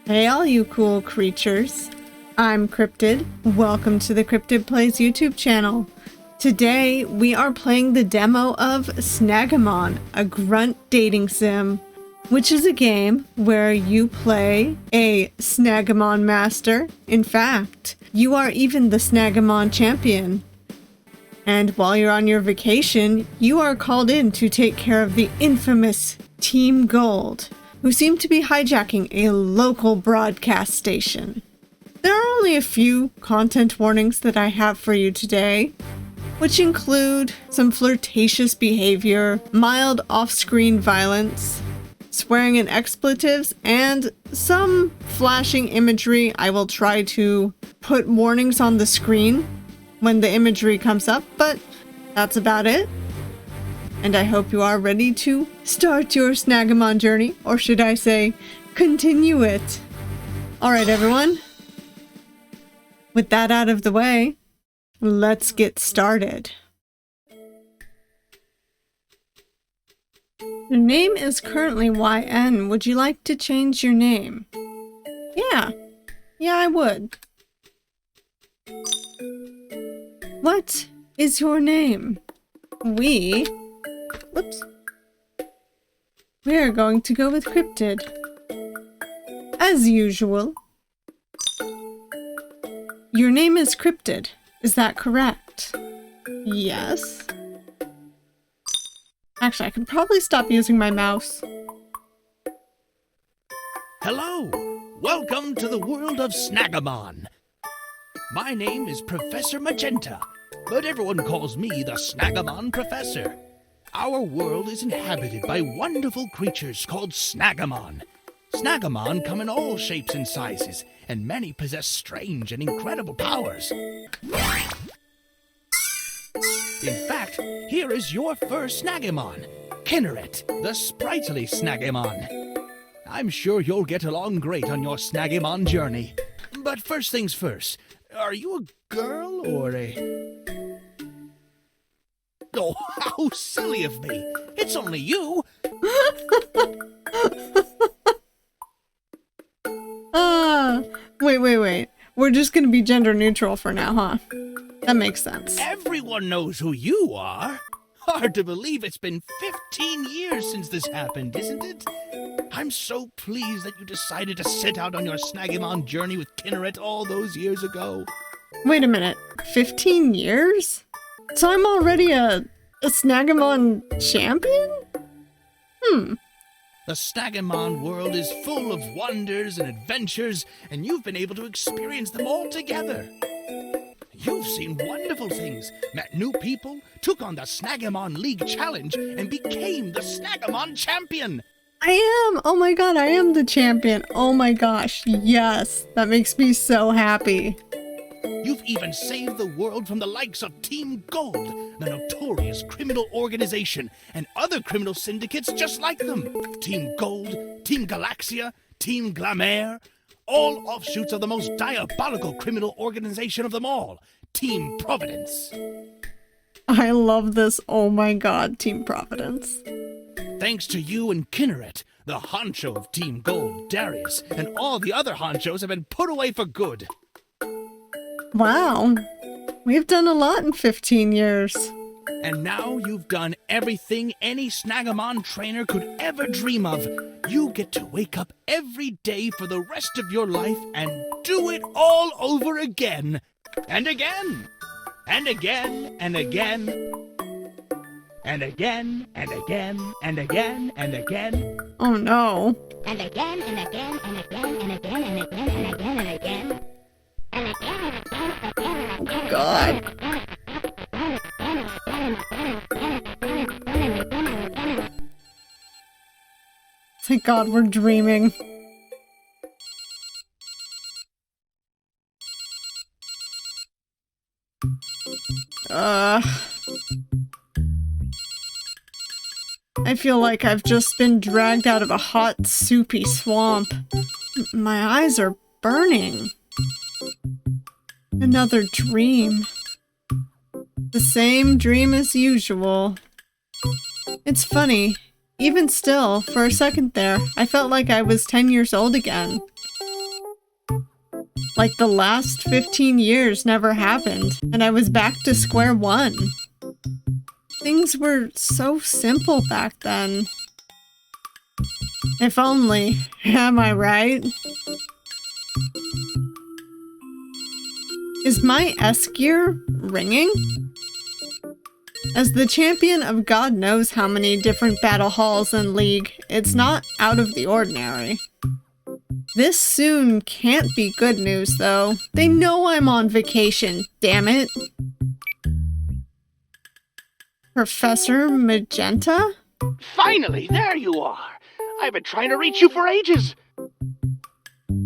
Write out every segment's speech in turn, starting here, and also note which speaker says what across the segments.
Speaker 1: Hey all you cool creatures, I'm Cryptid. Welcome to the Cryptid Plays YouTube channel. Today we are playing the demo of SnaggeMon, a grunt dating sim, which is a game where you play a SnaggeMon master. In fact, you are even the SnaggeMon champion. And while you're on your vacation, you are called in to take care of the infamous Team Golde, who seem to be hijacking a local broadcast station. There are only a few content warnings that I have for you today, which include some flirtatious behavior, mild off-screen violence, swearing and expletives, and some flashing imagery. I will try to put warnings on the screen when the imagery comes up, but that's about it. And I hope you are ready to start your SnaggeMon journey, or should I say, continue it. Alright everyone, with that out of the way, let's get started. Your name is currently YN. Would you like to change your name? Yeah, I would. What is your name? We're going to go with Cryptid. As usual. Your name is Cryptid, is that correct? Yes. Actually, I can probably stop using my mouse.
Speaker 2: Hello! Welcome to the world of SnaggeMon. My name is Professor Magenta, but everyone calls me the SnaggeMon Professor. Our world is inhabited by wonderful creatures called SnaggeMon. SnaggeMon come in all shapes and sizes, and many possess strange and incredible powers. In fact, here is your first SnaggeMon, Garrett, the sprightly SnaggeMon. I'm sure you'll get along great on your SnaggeMon journey. But first things first, are you a girl or a... Oh, how silly of me! It's only you!
Speaker 1: Wait. We're just gonna be gender neutral for now, huh? That makes sense.
Speaker 2: Everyone knows who you are! Hard to believe it's been 15 years since this happened, isn't it? I'm so pleased that you decided to set out on your SnaggeMon journey with Garrett all those years ago.
Speaker 1: Wait a minute, 15 years? So I'm already a SnaggeMon champion?
Speaker 2: The SnaggeMon world is full of wonders and adventures, and you've been able to experience them all together. You've seen wonderful things, met new people, took on the SnaggeMon League Challenge, and became the SnaggeMon champion.
Speaker 1: I am! Oh my god, I am the champion! Oh my gosh, yes! That makes me so happy.
Speaker 2: You've even saved the world from the likes of Team Golde, the notorious criminal organization, and other criminal syndicates just like them. Team Golde, Team Galaxia, Team Glameur, all offshoots of the most diabolical criminal organization of them all, Team Providence.
Speaker 1: I love this. Oh my god, Team Providence.
Speaker 2: Thanks to you and Garrett, the honcho of Team Golde, Darius, and all the other honchos have been put away for good.
Speaker 1: Wow, we've done a lot in 15 years.
Speaker 2: And now you've done everything any SnaggeMon trainer could ever dream of. You get to wake up every day for the rest of your life and do it all over again. And again. And again and again. And again and again and again and again.
Speaker 1: Oh no.
Speaker 3: And again and again and again and again and again and again and again.
Speaker 1: Oh god. Thank god we're dreaming. I feel like I've just been dragged out of a hot, soupy swamp. My eyes are burning. Another dream. The same dream as usual. It's funny. Even still, for a second there, I felt like I was 10 years old again. Like the last 15 years never happened, and I was back to square one. Things were so simple back then. If only, am I right? Is my S gear ringing? As the champion of God knows how many different battle halls and league, it's not out of the ordinary. This soon can't be good news, though. They know I'm on vacation, damn it. Professor Magenta?
Speaker 2: Finally, there you are! I've been trying to reach you for ages!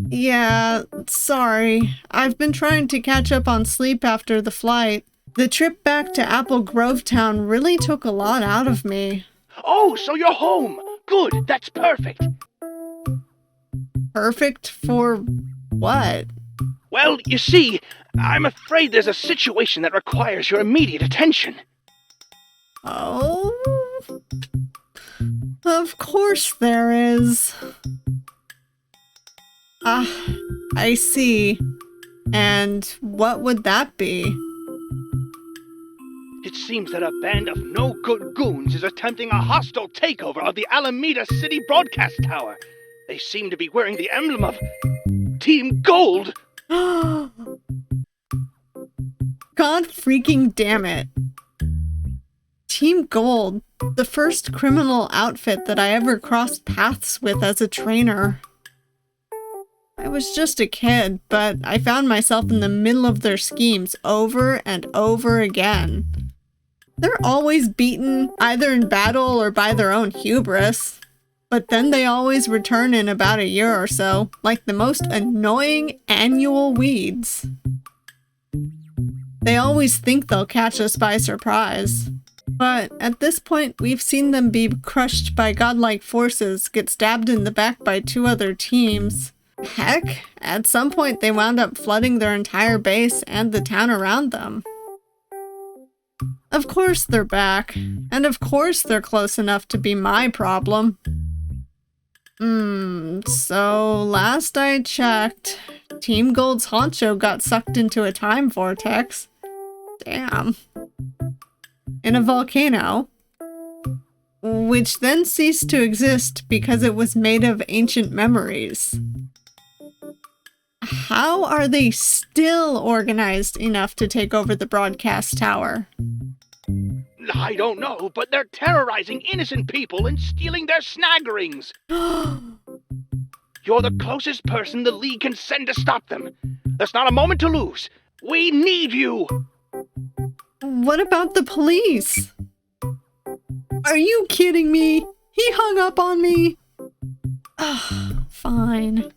Speaker 1: Yeah, sorry. I've been trying to catch up on sleep after the flight. The trip back to Apple Grove Town really took a lot out of me.
Speaker 2: Oh, so you're home! Good, that's perfect!
Speaker 1: Perfect for what?
Speaker 2: Well, you see, I'm afraid there's a situation that requires your immediate attention.
Speaker 1: Oh? Of course there is. I see. And what would that be?
Speaker 2: It seems that a band of no-good goons is attempting a hostile takeover of the Alameda City Broadcast Tower. They seem to be wearing the emblem of Team Golde.
Speaker 1: God freaking damn it. Team Golde, the first criminal outfit that I ever crossed paths with as a trainer. I was just a kid, but I found myself in the middle of their schemes over and over again. They're always beaten, either in battle or by their own hubris. But then they always return in about a year or so, like the most annoying annual weeds. They always think they'll catch us by surprise. But at this point, we've seen them be crushed by godlike forces, get stabbed in the back by 2 other teams. Heck, at some point they wound up flooding their entire base and the town around them. Of course they're back, and of course they're close enough to be my problem. So last I checked, Team Golde's honcho got sucked into a time vortex. Damn. In a volcano. Which then ceased to exist because it was made of ancient memories. How are they still organized enough to take over the broadcast tower?
Speaker 2: I don't know, but they're terrorizing innocent people and stealing their snag rings. You're the closest person the League can send to stop them. There's not a moment to lose. We need you!
Speaker 1: What about the police? Are you kidding me? He hung up on me. Fine.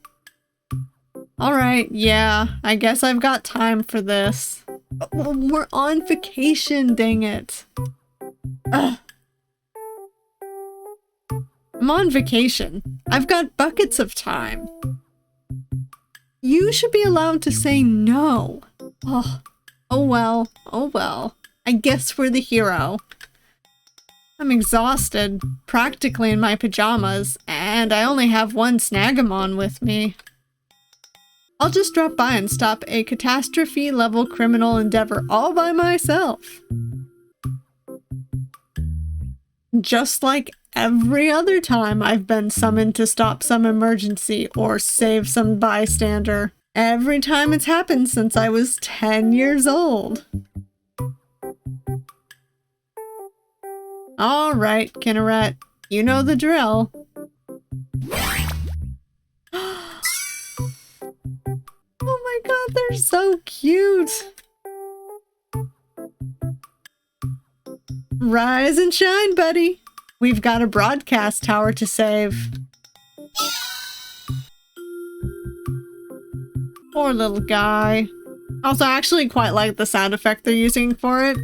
Speaker 1: Alright, yeah, I guess I've got time for this. We're on vacation, dang it. I'm on vacation. I've got buckets of time. You should be allowed to say no. Oh well, oh well. I guess we're the hero. I'm exhausted, practically in my pajamas, and I only have one SnaggeMon with me. I'll just drop by and stop a catastrophe-level criminal endeavor all by myself. Just like every other time I've been summoned to stop some emergency or save some bystander. Every time it's happened since I was 10 years old. Alright, Kinneret, you know the drill. Oh my god, they're so cute! Rise and shine, buddy! We've got a broadcast tower to save. Poor little guy. Also, I actually quite like the sound effect they're using for it.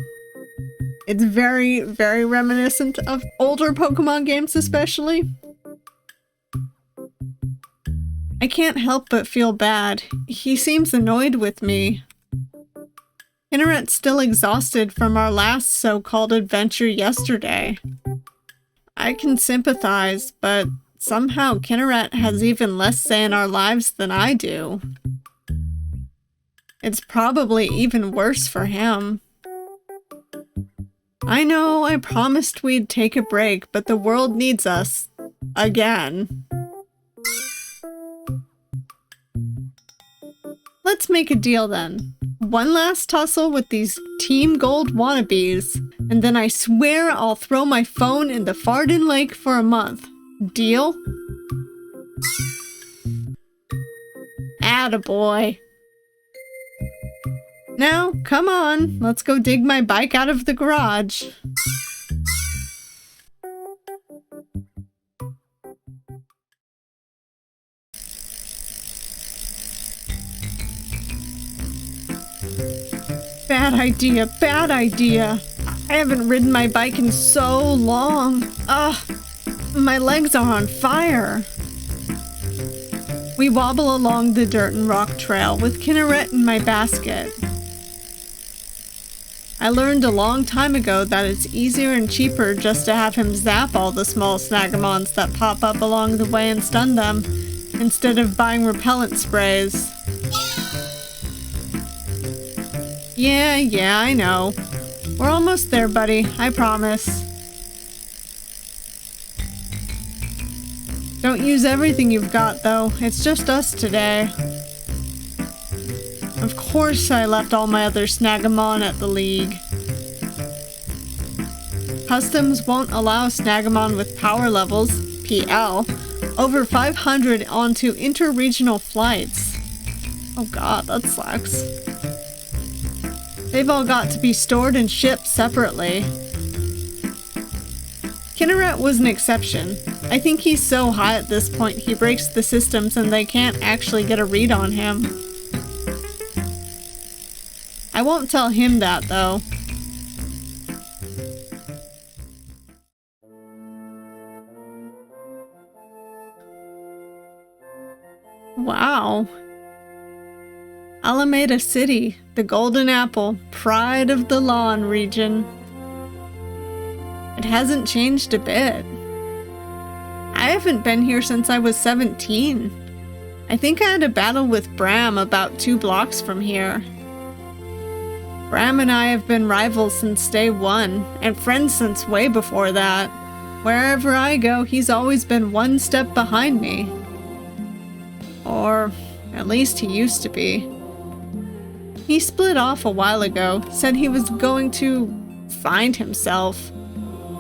Speaker 1: It's very, very reminiscent of older Pokemon games especially. I can't help but feel bad. He seems annoyed with me. Kinneret's still exhausted from our last so-called adventure yesterday. I can sympathize, but somehow Kinneret has even less say in our lives than I do. It's probably even worse for him. I know I promised we'd take a break, but the world needs us. Again. Let's make a deal then. One last tussle with these Team Golde wannabes, and then I swear I'll throw my phone in the Farden Lake for a month. Deal? Attaboy. Now, come on, let's go dig my bike out of the garage. Bad idea, bad idea. I haven't ridden my bike in so long. Ugh, my legs are on fire. We wobble along the dirt and rock trail with Kinneret in my basket. I learned a long time ago that it's easier and cheaper just to have him zap all the small SnaggeMons that pop up along the way and stun them, instead of buying repellent sprays. Yeah, I know. We're almost there, buddy, I promise. Don't use everything you've got, though. It's just us today. Of course I left all my other SnaggeMon at the League. Customs won't allow SnaggeMon with power levels, PL, over 500 onto interregional flights. Oh god, that sucks. They've all got to be stored and shipped separately. Kinneret was an exception. I think he's so high at this point he breaks the systems and they can't actually get a read on him. I won't tell him that, though. Wow. Alameda City, the Golden Apple, pride of the Lawn region. It hasn't changed a bit. I haven't been here since I was 17. I think I had a battle with Bram about 2 blocks from here. Bram and I have been rivals since day one, and friends since way before that. Wherever I go, he's always been one step behind me. Or at least he used to be. He split off a while ago, said he was going to find himself.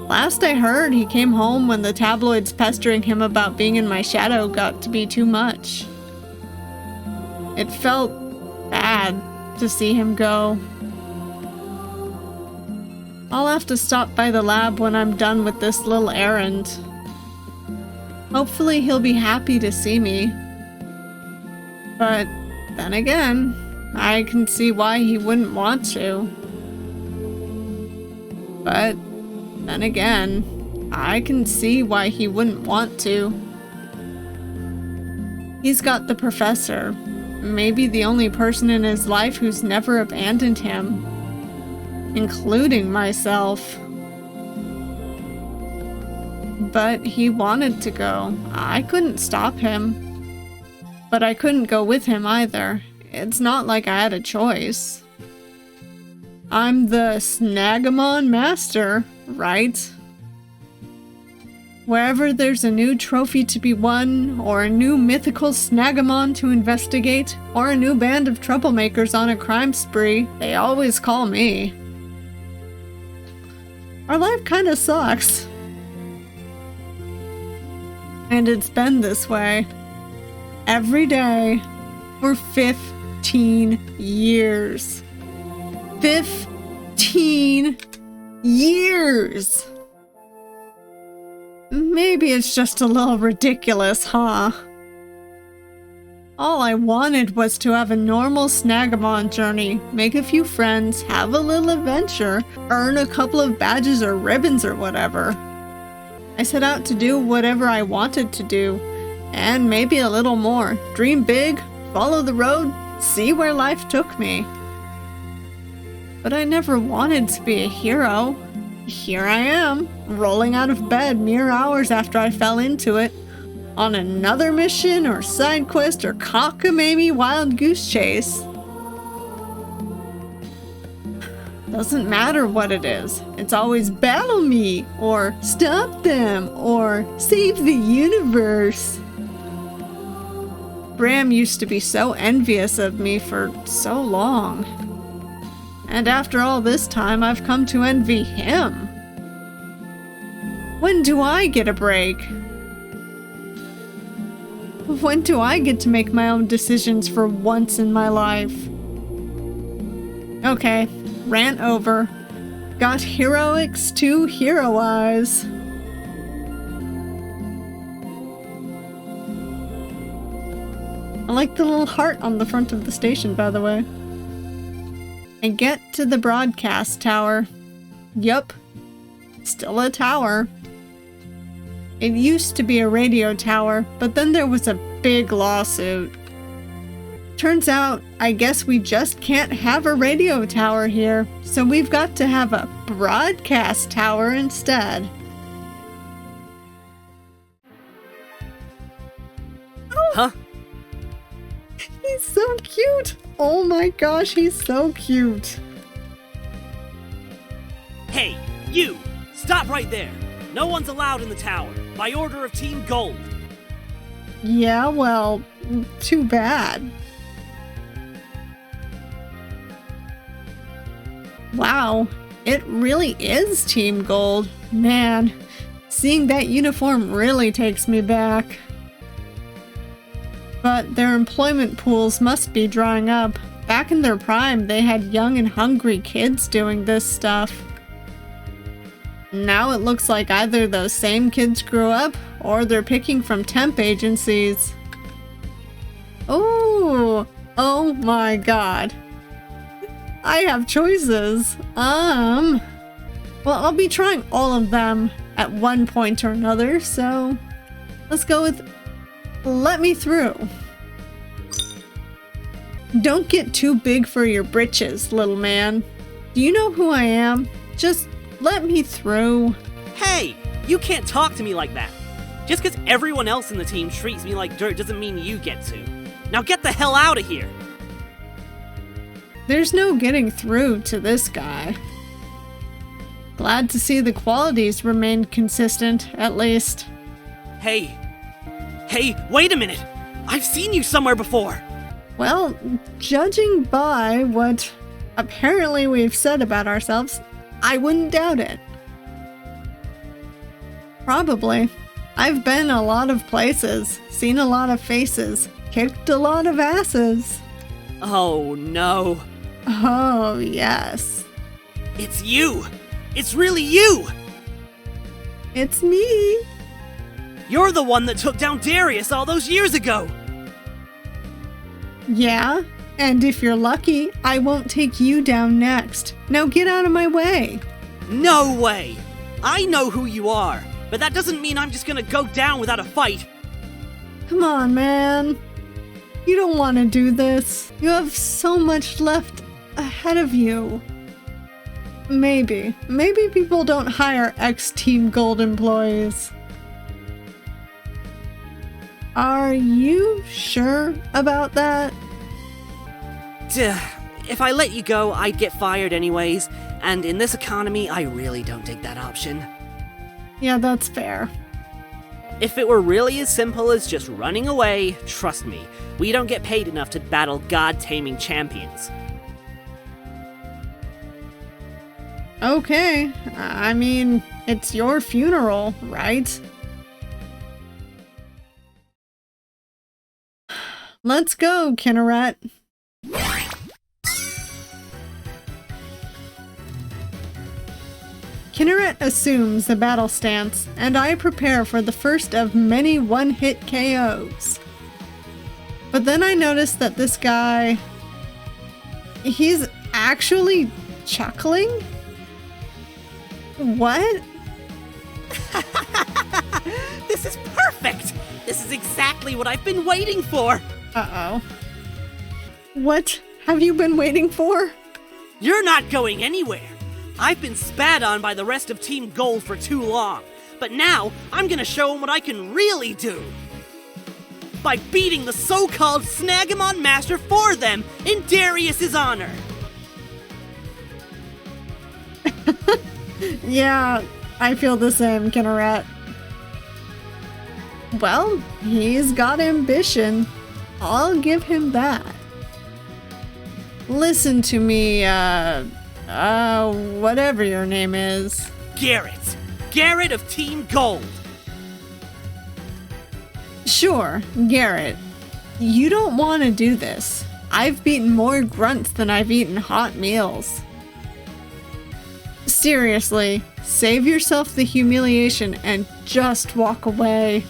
Speaker 1: Last I heard, he came home when the tabloids pestering him about being in my shadow got to be too much. It felt bad to see him go. I'll have to stop by the lab when I'm done with this little errand. Hopefully he'll be happy to see me. But then again, I can see why he wouldn't want to. But then again, I can see why he wouldn't want to. He's got the professor, maybe the only person in his life who's never abandoned him, including myself. But he wanted to go. I couldn't stop him. But I couldn't go with him either. It's not like I had a choice. I'm the SnaggeMon master, right? Wherever there's a new trophy to be won, or a new mythical SnaggeMon to investigate, or a new band of troublemakers on a crime spree, they always call me. Our life kinda sucks. And it's been this way. Every day for 15 years. 15 years! Maybe it's just a little ridiculous, huh? All I wanted was to have a normal SnaggeMon journey, make a few friends, have a little adventure, earn a couple of badges or ribbons or whatever. I set out to do whatever I wanted to do, and maybe a little more. Dream big, follow the road, see where life took me. But I never wanted to be a hero. Here I am, rolling out of bed mere hours after I fell into it, on another mission or side quest or cockamamie wild goose chase. Doesn't matter what it is. It's always battle me, or stop them, or save the universe. Bram used to be so envious of me for so long. And after all this time, I've come to envy him. When do I get a break? When do I get to make my own decisions for once in my life? Okay, rant over. Got heroics to heroize. I like the little heart on the front of the station, by the way. And get to the broadcast tower. Yup, still a tower. It used to be a radio tower, but then there was a big lawsuit. Turns out, I guess we just can't have a radio tower here, so we've got to have a broadcast tower instead.
Speaker 4: Huh?
Speaker 1: He's so cute! Oh my gosh, he's so cute!
Speaker 4: Hey, you! Stop right there! No one's allowed in the tower, by order of Team Golde.
Speaker 1: Yeah, well, too bad. Wow, it really is Team Golde. Man, seeing that uniform really takes me back. But their employment pools must be drying up. Back in their prime, they had young and hungry kids doing this stuff. Now it looks like either those same kids grew up, or they're picking from temp agencies. Oh my god. I have choices. Well, I'll be trying all of them at one point or another, so let's go with let me through. Don't get too big for your britches, little man. Do you know who I am? Just let me through.
Speaker 4: Hey! You can't talk to me like that! Just because everyone else in the team treats me like dirt doesn't mean you get to. Now get the hell out of here!
Speaker 1: There's no getting through to this guy. Glad to see the qualities remained consistent, at least.
Speaker 4: Hey, wait a minute! I've seen you somewhere before!
Speaker 1: Well, judging by what apparently we've said about ourselves, I wouldn't doubt it. Probably. I've been a lot of places, seen a lot of faces, kicked a lot of asses.
Speaker 4: Oh no.
Speaker 1: Oh, yes.
Speaker 4: It's you! It's really you!
Speaker 1: It's me.
Speaker 4: You're the one that took down Darius all those years ago!
Speaker 1: Yeah, and if you're lucky, I won't take you down next. Now get out of my way.
Speaker 4: No way! I know who you are, but that doesn't mean I'm just gonna go down without a fight.
Speaker 1: Come on, man. You don't want to do this. You have so much left ahead of you. Maybe people don't hire ex-Team Golde employees. Are you sure about that?
Speaker 4: If I let you go, I'd get fired anyways, and in this economy, I really don't dig that option.
Speaker 1: Yeah, that's fair.
Speaker 4: If it were really as simple as just running away, trust me, we don't get paid enough to battle god-taming champions.
Speaker 1: Okay, I mean, it's your funeral, right? Let's go, Kinneret. Kinneret assumes the battle stance, and I prepare for the first of many one-hit KOs. But then I notice that this guy... he's actually chuckling? What?
Speaker 4: This is perfect! This is exactly what I've been waiting for!
Speaker 1: Uh-oh. What have you been waiting for?
Speaker 4: You're not going anywhere! I've been spat on by the rest of Team Golde for too long, but now I'm gonna show them what I can really do! By beating the so-called SnaggeMon Master for them in Darius's honor!
Speaker 1: Yeah, I feel the same, Kinneret. Well, he's got ambition. I'll give him that. Listen to me, whatever your name is.
Speaker 4: Garrett. Garrett of Team Golde.
Speaker 1: Sure, Garrett. You don't want to do this. I've beaten more grunts than I've eaten hot meals. Seriously, save yourself the humiliation and just walk away.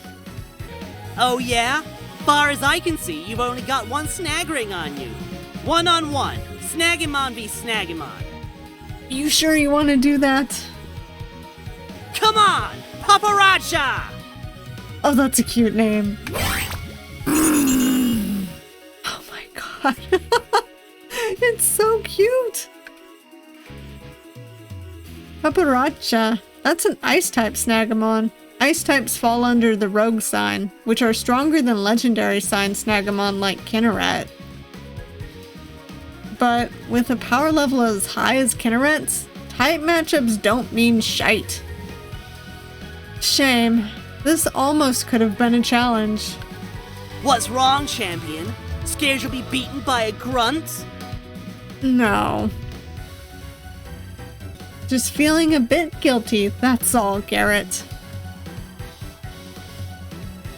Speaker 4: Oh yeah? Far as I can see, you've only got one snag ring on you. 1-on-1. SnaggeMon v SnaggeMon.
Speaker 1: You sure you want to do that?
Speaker 4: Come on! Paparazza!
Speaker 1: Oh, that's a cute name. Oh my god. It's so cute. Paparazza. That's an ice-type SnaggeMon. Ice types fall under the rogue sign, which are stronger than legendary sign SnaggeMon like Kinneret. But with a power level as high as Kinneret's, type matchups don't mean shite. Shame. This almost could have been a challenge.
Speaker 4: What's wrong, champion? Scared you'll be beaten by a grunt?
Speaker 1: No. Just feeling a bit guilty, that's all, Garrett.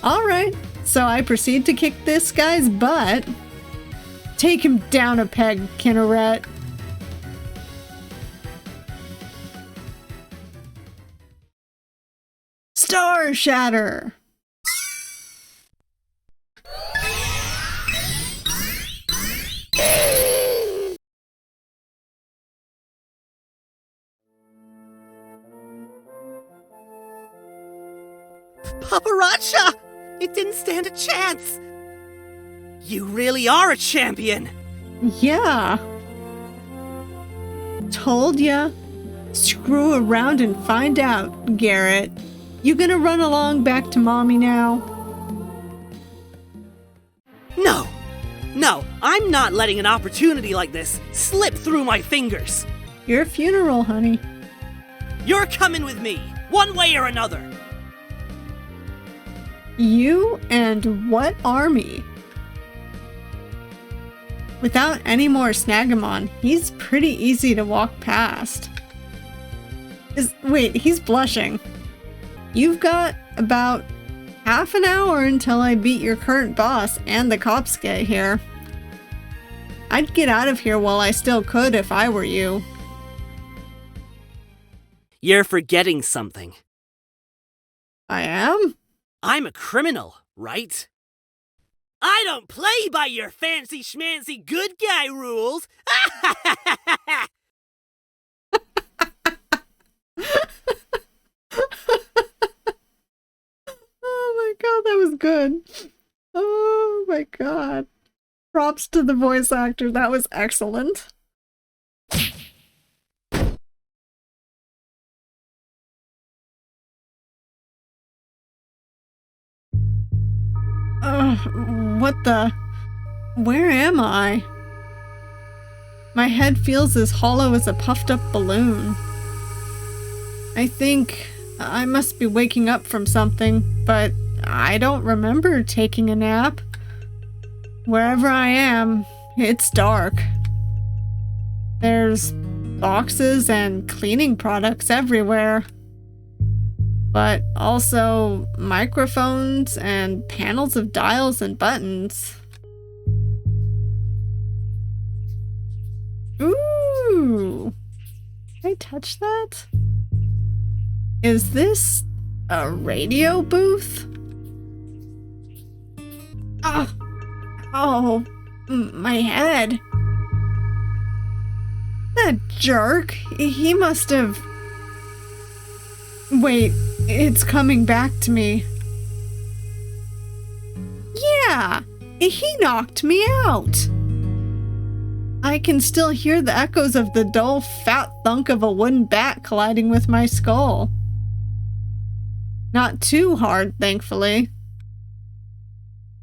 Speaker 1: Alright, so I proceed to kick this guy's butt. Take him down a peg, Kinneret. Star Shatter!
Speaker 4: Paparazza! It didn't stand a chance! You really are a champion!
Speaker 1: Yeah. Told ya. Screw around and find out, Garrett. You gonna run along back to mommy now?
Speaker 4: No! No, I'm not letting an opportunity like this slip through my fingers!
Speaker 1: Your funeral, honey.
Speaker 4: You're coming with me, one way or another!
Speaker 1: You and what army? Without any more SnaggeMon, he's pretty easy to walk past. Wait, he's blushing. You've got about half an hour until I beat your current boss and the cops get here. I'd get out of here while I still could if I were you.
Speaker 4: You're forgetting something.
Speaker 1: I am?
Speaker 4: I'm a criminal, right? I don't play by your fancy schmancy good guy rules!
Speaker 1: Oh my god, that was good. Oh my god. Props to the voice actor, that was excellent. What the? Where am I? My head feels as hollow as a puffed up balloon. I think I must be waking up from something, but I don't remember taking a nap. Wherever I am, it's dark. There's boxes and cleaning products everywhere. But also microphones and panels of dials and buttons. Ooh! Can I touch that? Is this a radio booth? Oh, my head. That jerk, he must have... Wait, it's coming back to me. Yeah, he knocked me out. I can still hear the echoes of the dull, fat thunk of a wooden bat colliding with my skull. Not too hard, thankfully.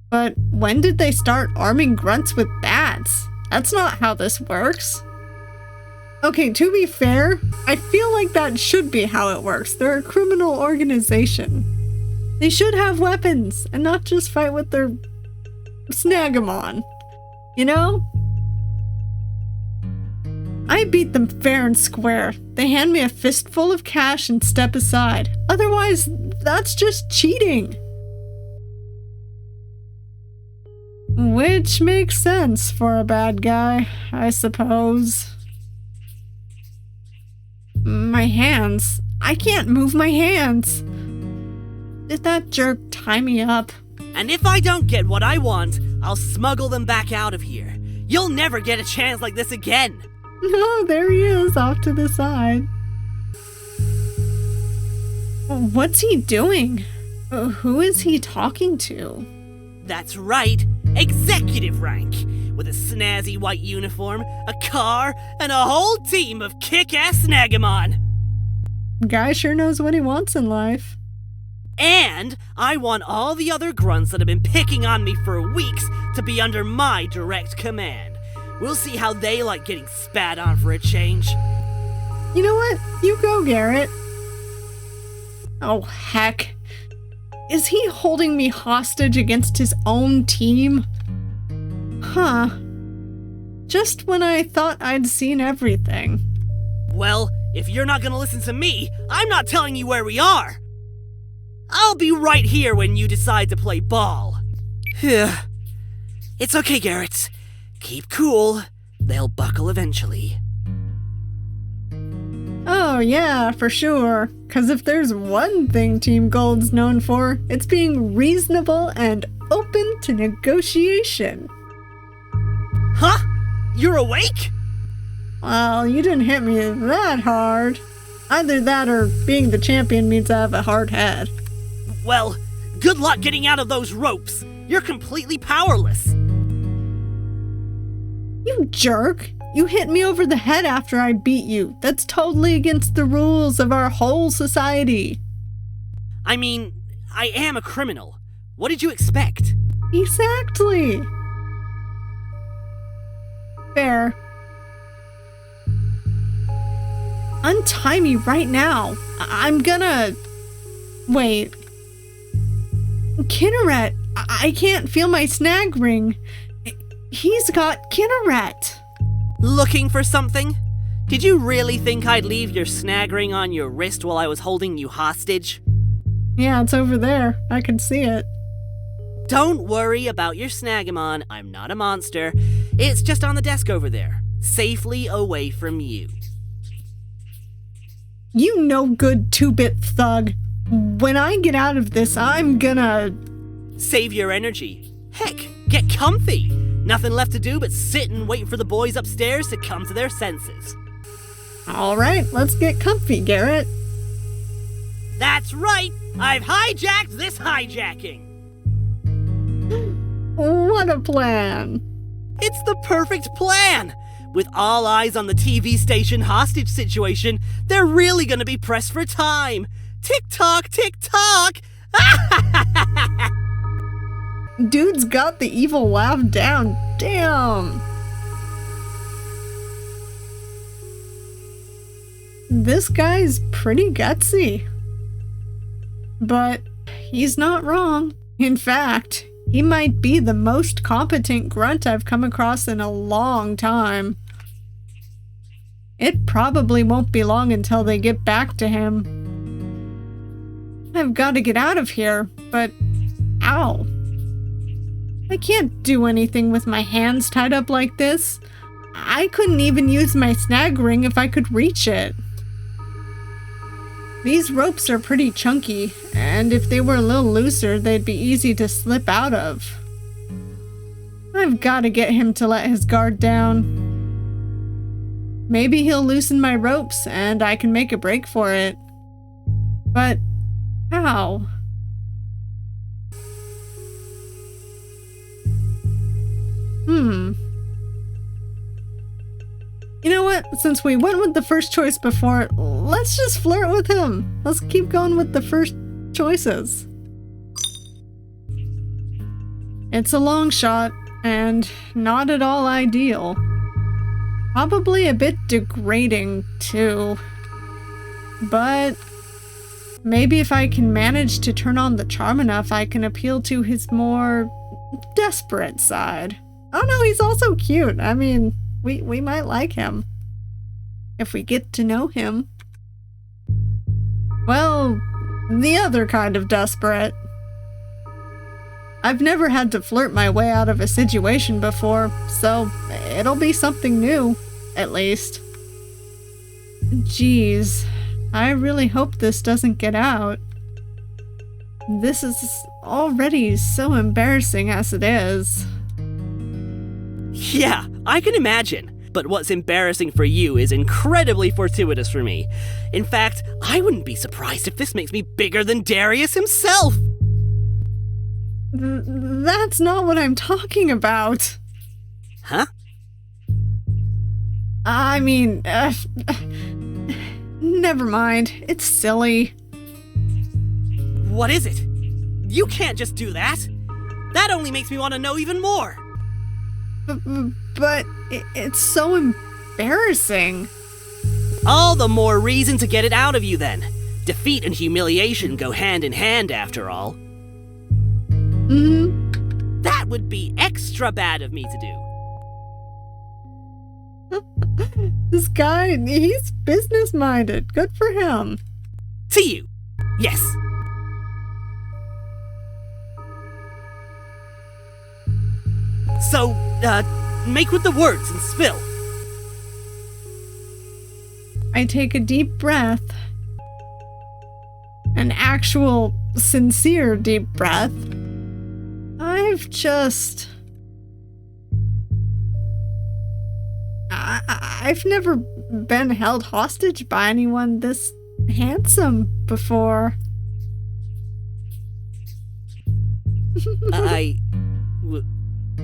Speaker 1: But when did they start arming grunts with bats? That's not how this works. Okay, to be fair, I feel like that should be how it works. They're a criminal organization. They should have weapons and not just fight with their SnaggeMon. You know? I beat them fair and square. They hand me a fistful of cash and step aside. Otherwise, that's just cheating. Which makes sense for a bad guy, I suppose. My hands. I can't move my hands. Did that jerk tie me up?
Speaker 4: And if I don't get what I want, I'll smuggle them back out of here. You'll never get a chance like this again.
Speaker 1: No, there he is, off to the side. What's he doing? Who is he talking to?
Speaker 4: That's right, executive rank. With a snazzy white uniform, a car, and a whole team of kick-ass SnaggeMon.
Speaker 1: Guy sure knows what he wants in life.
Speaker 4: And I want all the other grunts that have been picking on me for weeks to be under my direct command. We'll see how they like getting spat on for a change.
Speaker 1: You know what? You go, Garrett. Oh, heck. Is he holding me hostage against his own team? Huh. Just when I thought I'd seen everything.
Speaker 4: Well, if you're not gonna listen to me, I'm not telling you where we are. I'll be right here when you decide to play ball. It's okay, Garrett. Keep cool. They'll buckle eventually.
Speaker 1: Oh yeah, for sure. 'Cause if there's one thing Team Golde's known for, it's being reasonable and open to negotiation.
Speaker 4: Huh? You're awake?
Speaker 1: Well, you didn't hit me that hard. Either that or being the champion means I have a hard head.
Speaker 4: Well, good luck getting out of those ropes. You're completely powerless.
Speaker 1: You jerk! You hit me over the head after I beat you. That's totally against the rules of our whole society.
Speaker 4: I mean, I am a criminal. What did you expect?
Speaker 1: Exactly. Fair. Untie me right now. I'm gonna... Wait. Kinneret! I can't feel my snag ring. He's got Kinneret.
Speaker 4: Looking for something? Did you really think I'd leave your snag ring on your wrist while I was holding you hostage?
Speaker 1: Yeah, it's over there. I can see it.
Speaker 4: Don't worry about your SnaggeMon. I'm not a monster. It's just on the desk over there, safely away from you.
Speaker 1: You no good two-bit thug. When I get out of this, I'm gonna...
Speaker 4: Save your energy. Heck, get comfy. Nothing left to do but sit and wait for the boys upstairs to come to their senses.
Speaker 1: Alright, let's get comfy, Garrett.
Speaker 4: That's right! I've hijacked this hijacking!
Speaker 1: What a plan.
Speaker 4: It's the perfect plan! With all eyes on the TV station hostage situation, they're really gonna be pressed for time! Tick-tock, tick-tock!
Speaker 1: Dude's got the evil laugh down. Damn. This guy's pretty gutsy. But he's not wrong. In fact, he might be the most competent grunt I've come across in a long time. It probably won't be long until they get back to him. I've got to get out of here, but ow. I can't do anything with my hands tied up like this. I couldn't even use my snag ring if I could reach it. These ropes are pretty chunky, and if they were a little looser, they'd be easy to slip out of. I've got to get him to let his guard down. Maybe he'll loosen my ropes and I can make a break for it. But how? You know what? Since we went with the first choice before, let's just flirt with him. Let's keep going with the first choices. It's a long shot, and not at all ideal. Probably a bit degrading, too. But maybe if I can manage to turn on the charm enough, I can appeal to his more desperate side. Oh no, he's also cute. I mean, we might like him. If we get to know him. Well, the other kind of desperate. I've never had to flirt my way out of a situation before, so it'll be something new, at least. Jeez, I really hope this doesn't get out. This is already so embarrassing as it is.
Speaker 4: Yeah, I can imagine. But what's embarrassing for you is incredibly fortuitous for me. In fact, I wouldn't be surprised if this makes me bigger than Darius himself!
Speaker 1: That's not what I'm talking about.
Speaker 4: Huh?
Speaker 1: I mean, never mind. It's silly.
Speaker 4: What is it? You can't just do that! That only makes me want to know even more!
Speaker 1: But it's so embarrassing.
Speaker 4: All the more reason to get it out of you then. Defeat and humiliation go hand in hand after all.
Speaker 1: Mm-hmm.
Speaker 4: That would be extra bad of me to do.
Speaker 1: This guy, he's business-minded. Good for him.
Speaker 4: To you, yes. So, make with the words and spill.
Speaker 1: I take a deep breath. An actual, sincere deep breath. I've never been held hostage by anyone this handsome before.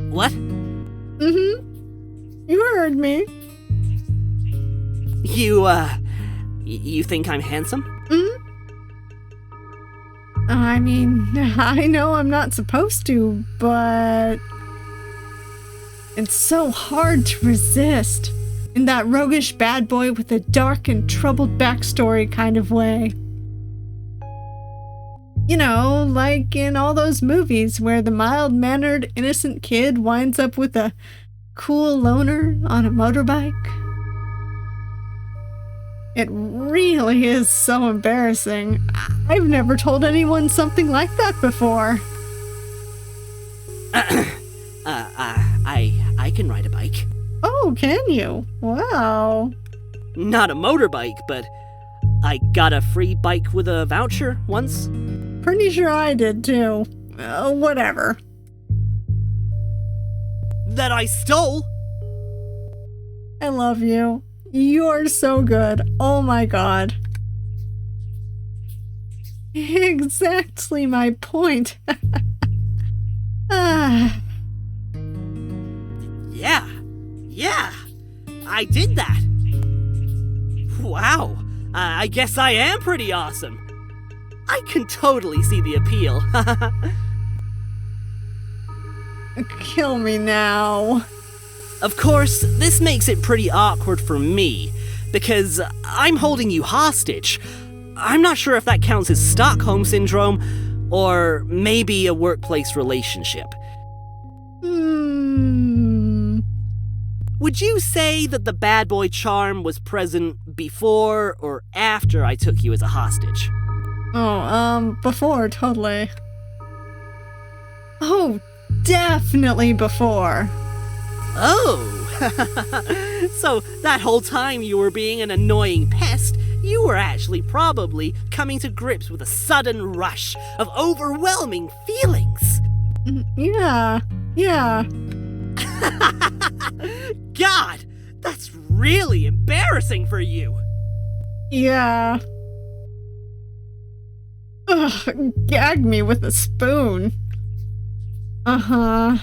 Speaker 4: What?
Speaker 1: Mm-hmm. You heard me.
Speaker 4: You think I'm handsome?
Speaker 1: Mm-hmm. I mean, I know I'm not supposed to, but it's so hard to resist in that roguish bad boy with a dark and troubled backstory kind of way. You know, like in all those movies where the mild-mannered, innocent kid winds up with a cool loner on a motorbike. It really is so embarrassing. I've never told anyone something like that before.
Speaker 4: I can ride a bike.
Speaker 1: Oh, can you? Wow.
Speaker 4: Not a motorbike, but I got a free bike with a voucher once.
Speaker 1: Pretty sure I did too. Whatever.
Speaker 4: That I stole?
Speaker 1: I love you. You're so good. Oh my god. Exactly my point.
Speaker 4: Yeah, I did that. Wow, I guess I am pretty awesome. I can totally see the appeal.
Speaker 1: Kill me now.
Speaker 4: Of course, this makes it pretty awkward for me, because I'm holding you hostage. I'm not sure if that counts as Stockholm Syndrome, or maybe a workplace relationship. Would you say that the bad boy charm was present before or after I took you as a hostage?
Speaker 1: Before, totally. Oh, definitely before.
Speaker 4: Oh! So that whole time you were being an annoying pest, you were actually probably coming to grips with a sudden rush of overwhelming feelings.
Speaker 1: Yeah.
Speaker 4: God, that's really embarrassing for you.
Speaker 1: Yeah. Ugh, gag me with a spoon. Uh-huh.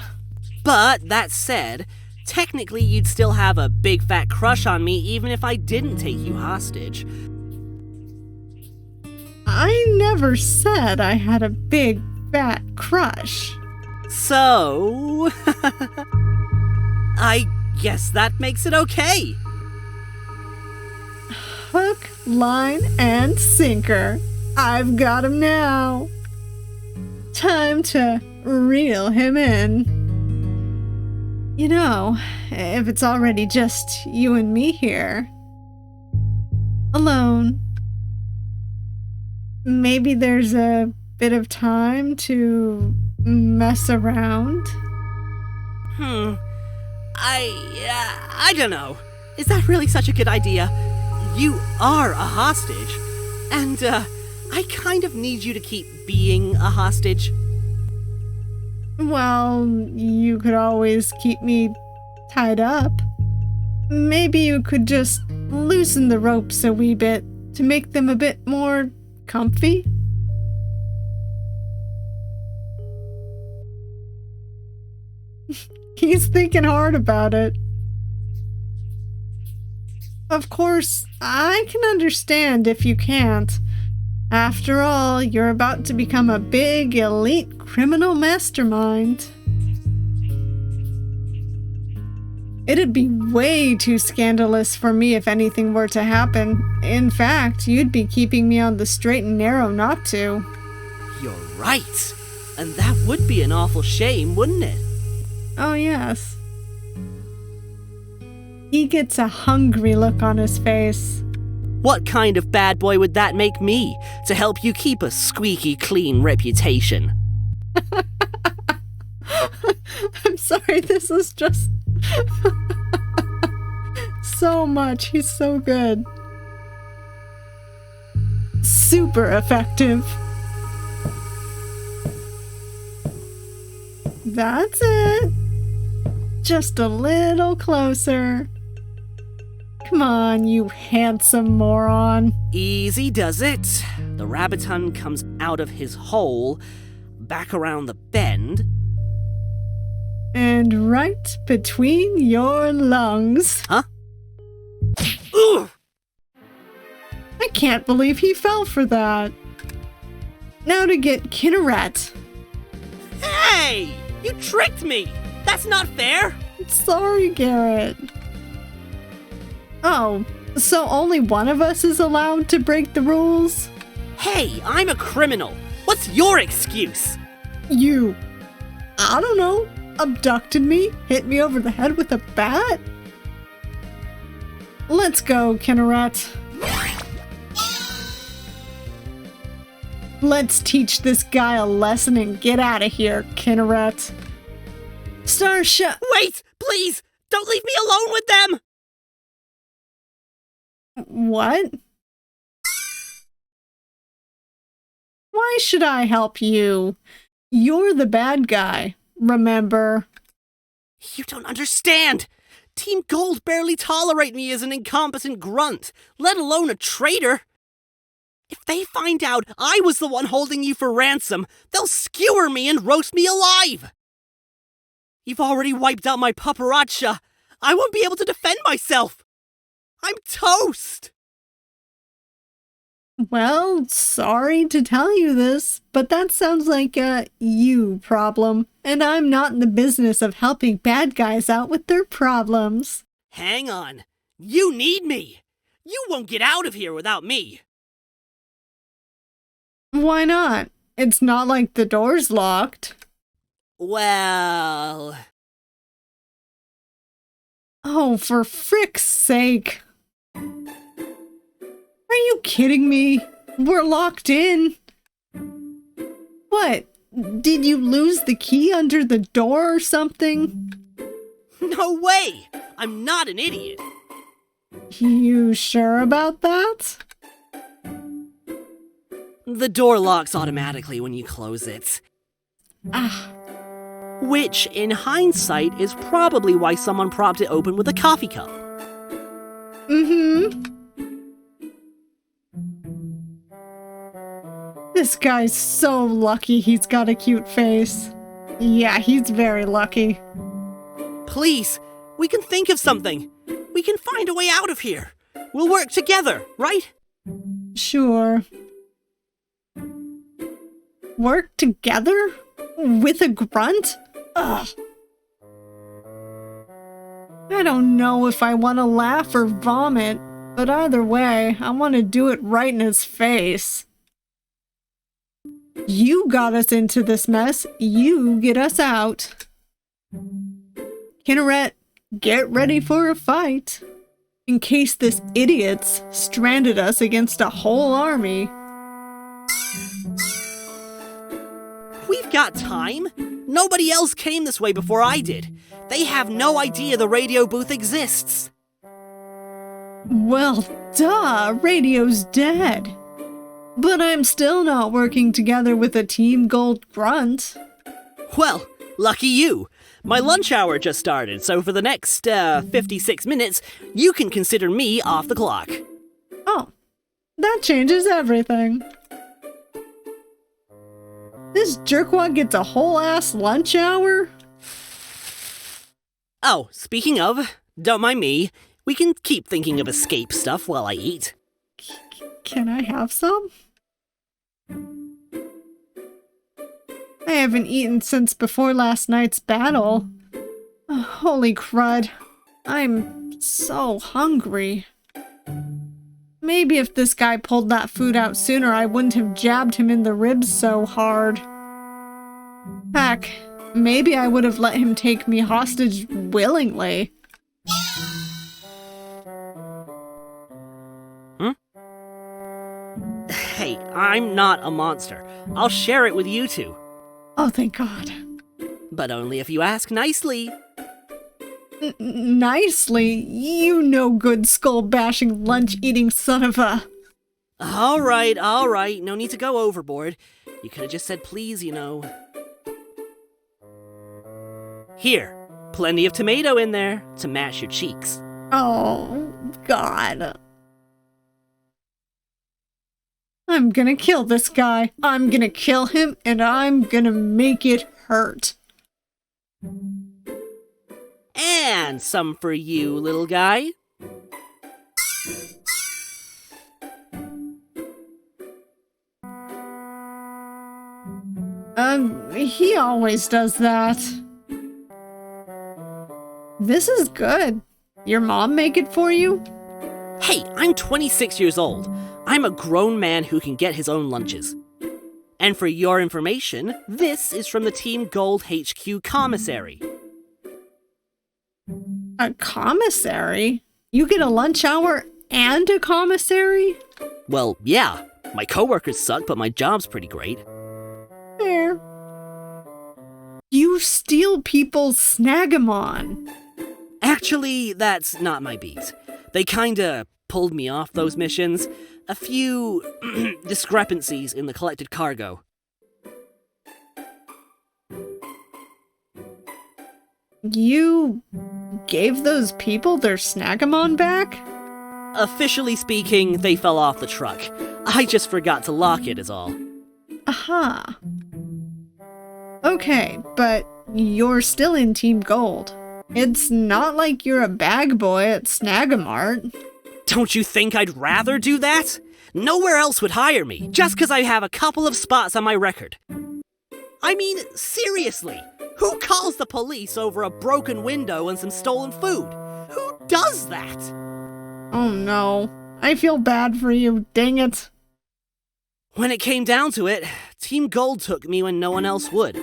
Speaker 4: But that said, technically you'd still have a big fat crush on me even if I didn't take you hostage.
Speaker 1: I never said I had a big fat crush.
Speaker 4: So, I Guess that makes it okay.
Speaker 1: Hook, line, and sinker. I've got him now. Time to reel him in. You know, if it's already just you and me here, alone, maybe there's a bit of time to mess around.
Speaker 4: I don't know. Is that really such a good idea? You are a hostage, and I kind of need you to keep being a hostage.
Speaker 1: Well, you could always keep me tied up. Maybe you could just loosen the ropes a wee bit to make them a bit more comfy. He's thinking hard about it. Of course, I can understand if you can't. After all, you're about to become a big, elite criminal mastermind. It'd be way too scandalous for me if anything were to happen. In fact, you'd be keeping me on the straight and narrow not to.
Speaker 4: You're right. And that would be an awful shame, wouldn't it?
Speaker 1: Oh, yes. He gets a hungry look on his face.
Speaker 4: What kind of bad boy would that make me to help you keep a squeaky clean reputation?
Speaker 1: I'm sorry, this is just so much. He's so good. Super effective. That's it. Just a little closer. Come on, you handsome moron.
Speaker 4: Easy does it. The rabbiton comes out of his hole, back around the bend.
Speaker 1: And right between your lungs.
Speaker 4: Huh? Ugh!
Speaker 1: I can't believe he fell for that. Now to get Kinneret.
Speaker 4: Hey! You tricked me! That's not fair!
Speaker 1: Sorry, Garrett. Oh, so only one of us is allowed to break the rules?
Speaker 4: Hey, I'm a criminal. What's your excuse?
Speaker 1: You, I don't know, abducted me, hit me over the head with a bat? Let's go, Kinneret. Let's teach this guy a lesson and get out of here, Kinneret. Starsha.
Speaker 4: Wait, please! Don't leave me alone with them!
Speaker 1: What? Why should I help you? You're the bad guy, remember?
Speaker 4: You don't understand! Team Golde barely tolerate me as an incompetent grunt, let alone a traitor. If they find out I was the one holding you for ransom, they'll skewer me and roast me alive! You've already wiped out my paparazzi. I won't be able to defend myself! I'm toast!
Speaker 1: Well, sorry to tell you this, but that sounds like a you problem, and I'm not in the business of helping bad guys out with their problems.
Speaker 4: Hang on. You need me. You won't get out of here without me.
Speaker 1: Why not? It's not like the door's locked.
Speaker 4: Well...
Speaker 1: Oh, for frick's sake. Are you kidding me? We're locked in. What? Did you lose the key under the door or something?
Speaker 4: No way! I'm not an idiot.
Speaker 1: You sure about that?
Speaker 4: The door locks automatically when you close it.
Speaker 1: Ah.
Speaker 4: Which, in hindsight, is probably why someone propped it open with a coffee cup.
Speaker 1: Mm-hmm. This guy's so lucky he's got a cute face. Yeah, he's very lucky.
Speaker 4: Please, we can think of something. We can find a way out of here. We'll work together, right?
Speaker 1: Sure. Work together? With a grunt? Ugh. I don't know if I want to laugh or vomit, but either way, I want to do it right in his face. You got us into this mess. You get us out. Kinneret, get ready for a fight. In case this idiot's stranded us against a whole army.
Speaker 4: We've got time. Nobody else came this way before I did. They have no idea the radio booth exists.
Speaker 1: Well, duh, radio's dead. But I'm still not working together with a Team Golde grunt.
Speaker 4: Well, lucky you. My lunch hour just started, so for the next 56 minutes, you can consider me off the clock.
Speaker 1: Oh, that changes everything. This jerkwad gets a whole ass lunch hour?
Speaker 4: Oh, speaking of, don't mind me. We can keep thinking of escape stuff while I eat.
Speaker 1: Can I have some? I haven't eaten since before last night's battle. Oh, holy crud. I'm so hungry. Maybe if this guy pulled that food out sooner, I wouldn't have jabbed him in the ribs so hard. Heck, maybe I would have let him take me hostage willingly.
Speaker 4: Hey, I'm not a monster. I'll share it with you two.
Speaker 1: Oh, thank God.
Speaker 4: But only if you ask nicely.
Speaker 1: Nicely? You no good skull-bashing, lunch-eating son of a...
Speaker 4: All right. No need to go overboard. You could have just said please, you know. Here, plenty of tomato in there to match your cheeks.
Speaker 1: Oh, God. I'm gonna kill this guy. I'm gonna kill him, and I'm gonna make it hurt.
Speaker 4: And some for you, little guy.
Speaker 1: He always does that. This is good. Your mom make it for you?
Speaker 4: Hey, I'm 26 years old. I'm a grown man who can get his own lunches. And for your information, this is from the Team Golde HQ commissary.
Speaker 1: A commissary? You get a lunch hour and a commissary?
Speaker 4: Well, yeah. My coworkers suck, but my job's pretty great.
Speaker 1: Fair. You steal people's SnaggeMon.
Speaker 4: Actually, that's not my beat. They kinda pulled me off those missions. A few discrepancies in the collected cargo.
Speaker 1: You gave those people their SnaggeMon back?
Speaker 4: Officially speaking, they fell off the truck. I just forgot to lock it is all.
Speaker 1: Aha. Okay, but you're still in Team Golde. It's not like you're a bag boy at SnaggeMart.
Speaker 4: Don't you think I'd rather do that? Nowhere else would hire me, just because I have a couple of spots on my record. I mean, seriously, who calls the police over a broken window and some stolen food? Who does that?
Speaker 1: Oh no, I feel bad for you, dang it.
Speaker 4: When it came down to it, Team Golde took me when no one else would.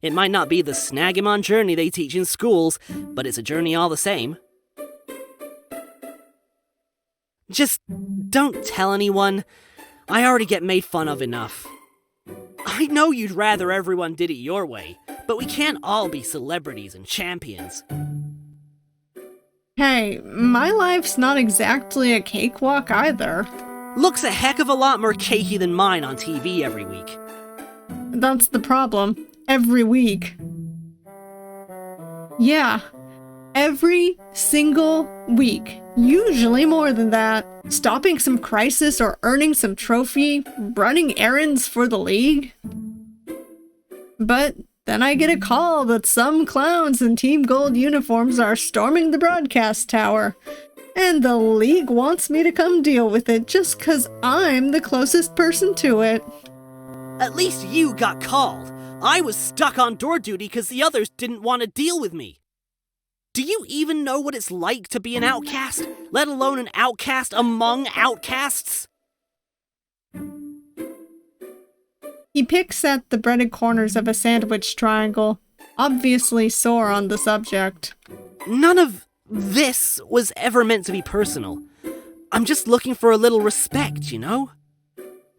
Speaker 4: It might not be the SnaggeMon journey they teach in schools, but it's a journey all the same. Just don't tell anyone. I already get made fun of enough. I know you'd rather everyone did it your way, but we can't all be celebrities and champions.
Speaker 1: Hey, my life's not exactly a cakewalk either.
Speaker 4: Looks a heck of a lot more cakey than mine on TV every week.
Speaker 1: That's the problem. Every week. Yeah, every single week. Usually more than that. Stopping some crisis or earning some trophy, running errands for the league. But then I get a call that some clowns in Team Golde uniforms are storming the broadcast tower. And the league wants me to come deal with it just 'cause I'm the closest person to it.
Speaker 4: At least you got called. I was stuck on door duty because the others didn't want to deal with me. Do you even know what it's like to be an outcast, let alone an outcast among outcasts?
Speaker 1: He picks at the breaded corners of a sandwich triangle, obviously sore on the subject.
Speaker 4: None of this was ever meant to be personal. I'm just looking for a little respect, you know?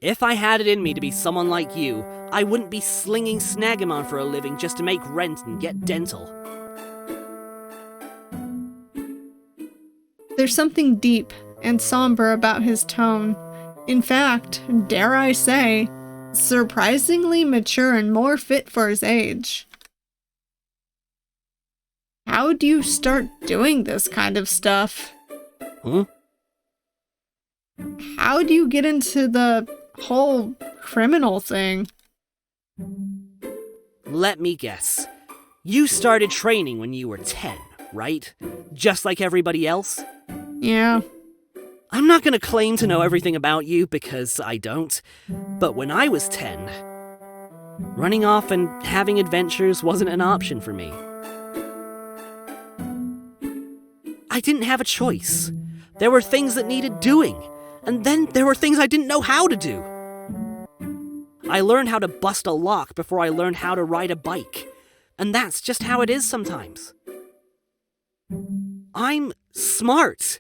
Speaker 4: If I had it in me to be someone like you, I wouldn't be slinging SnaggeMon for a living just to make rent and get dental.
Speaker 1: There's something deep and somber about his tone. In fact, dare I say, surprisingly mature and more fit for his age. How do you start doing this kind of stuff? How do you get into the whole criminal thing?
Speaker 4: Let me guess. You started training when you were 10, right? Just like everybody else?
Speaker 1: Yeah.
Speaker 4: I'm not gonna claim to know everything about you because I don't, but when I was 10, running off and having adventures wasn't an option for me. I didn't have a choice. There were things that needed doing, and then there were things I didn't know how to do. I learned how to bust a lock before I learned how to ride a bike, and that's just how it is sometimes. I'm smart.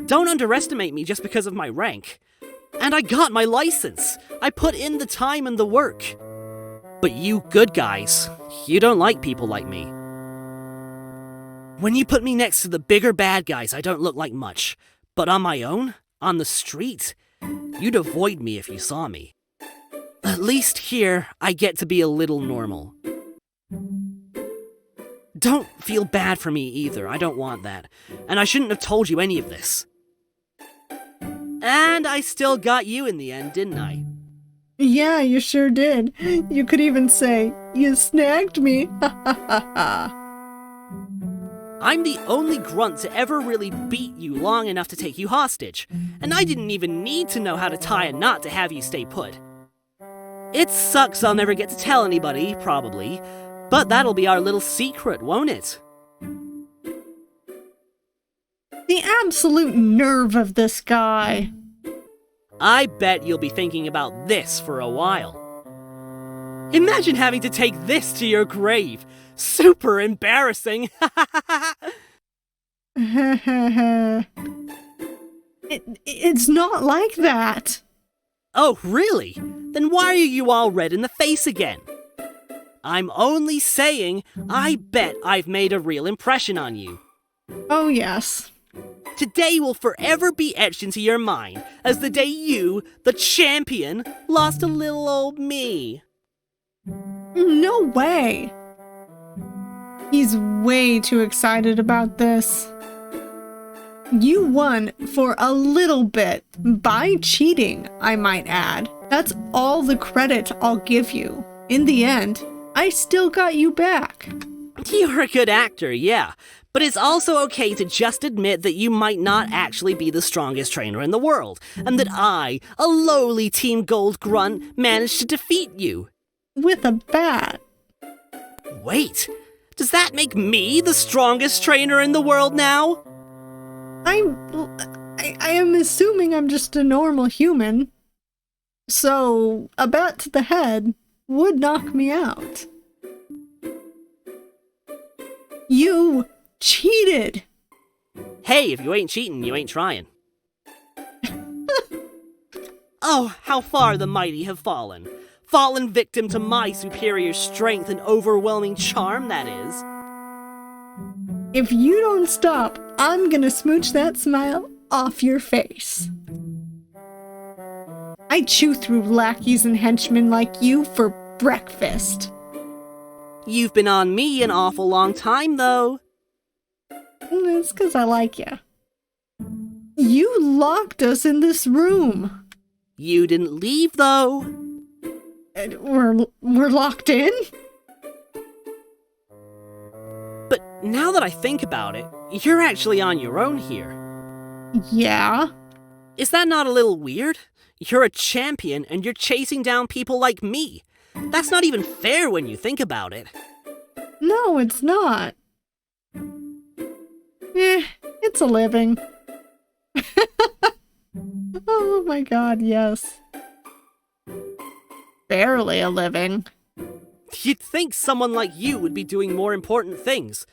Speaker 4: Don't underestimate me just because of my rank. And I got my license. I put in the time and the work. But you good guys, you don't like people like me. When you put me next to the bigger bad guys, I don't look like much. But on my own, on the street, you'd avoid me if you saw me. At least here, I get to be a little normal. Don't feel bad for me either, I don't want that. And I shouldn't have told you any of this. And I still got you in the end, didn't I?
Speaker 1: Yeah, you sure did. You could even say, "You snagged me." Ha ha ha ha.
Speaker 4: I'm the only grunt to ever really beat you long enough to take you hostage, and I didn't even need to know how to tie a knot to have you stay put. It sucks I'll never get to tell anybody, probably, but that'll be our little secret, won't it?
Speaker 1: The absolute nerve of this guy.
Speaker 4: I bet you'll be thinking about this for a while. Imagine having to take this to your grave. Super embarrassing.
Speaker 1: It's not like that.
Speaker 4: Oh, really? Then why are you all red in the face again? I'm only saying, I bet I've made a real impression on you.
Speaker 1: Oh, yes.
Speaker 4: Today will forever be etched into your mind as the day you, the champion, lost to little old me.
Speaker 1: No way. He's way too excited about this. You won for a little bit, by cheating, I might add. That's all the credit I'll give you. In the end, I still got you back.
Speaker 4: You're a good actor, yeah, but it's also okay to just admit that you might not actually be the strongest trainer in the world, and that I, a lowly Team Golde grunt, managed to defeat you.
Speaker 1: With a bat.
Speaker 4: Wait, does that make me the strongest trainer in the world now?
Speaker 1: I am assuming I'm just a normal human. So, a bat to the head would knock me out. You cheated!
Speaker 4: Hey, if you ain't cheating, you ain't trying. Oh, how far the mighty have fallen. Fallen victim to my superior strength and overwhelming charm, that is.
Speaker 1: If you don't stop, I'm gonna smooch that smile off your face. I chew through lackeys and henchmen like you for breakfast.
Speaker 4: You've been on me an awful long time, though.
Speaker 1: It's 'cause I like you. You locked us in this room.
Speaker 4: You didn't leave, though.
Speaker 1: We're locked in?
Speaker 4: But now that I think about it, you're actually on your own here.
Speaker 1: Yeah.
Speaker 4: Is that not a little weird? You're a champion and you're chasing down people like me. That's not even fair when you think about it.
Speaker 1: No, it's not. It's a living. Oh my god, yes. Barely a living.
Speaker 4: You'd think someone like you would be doing more important things.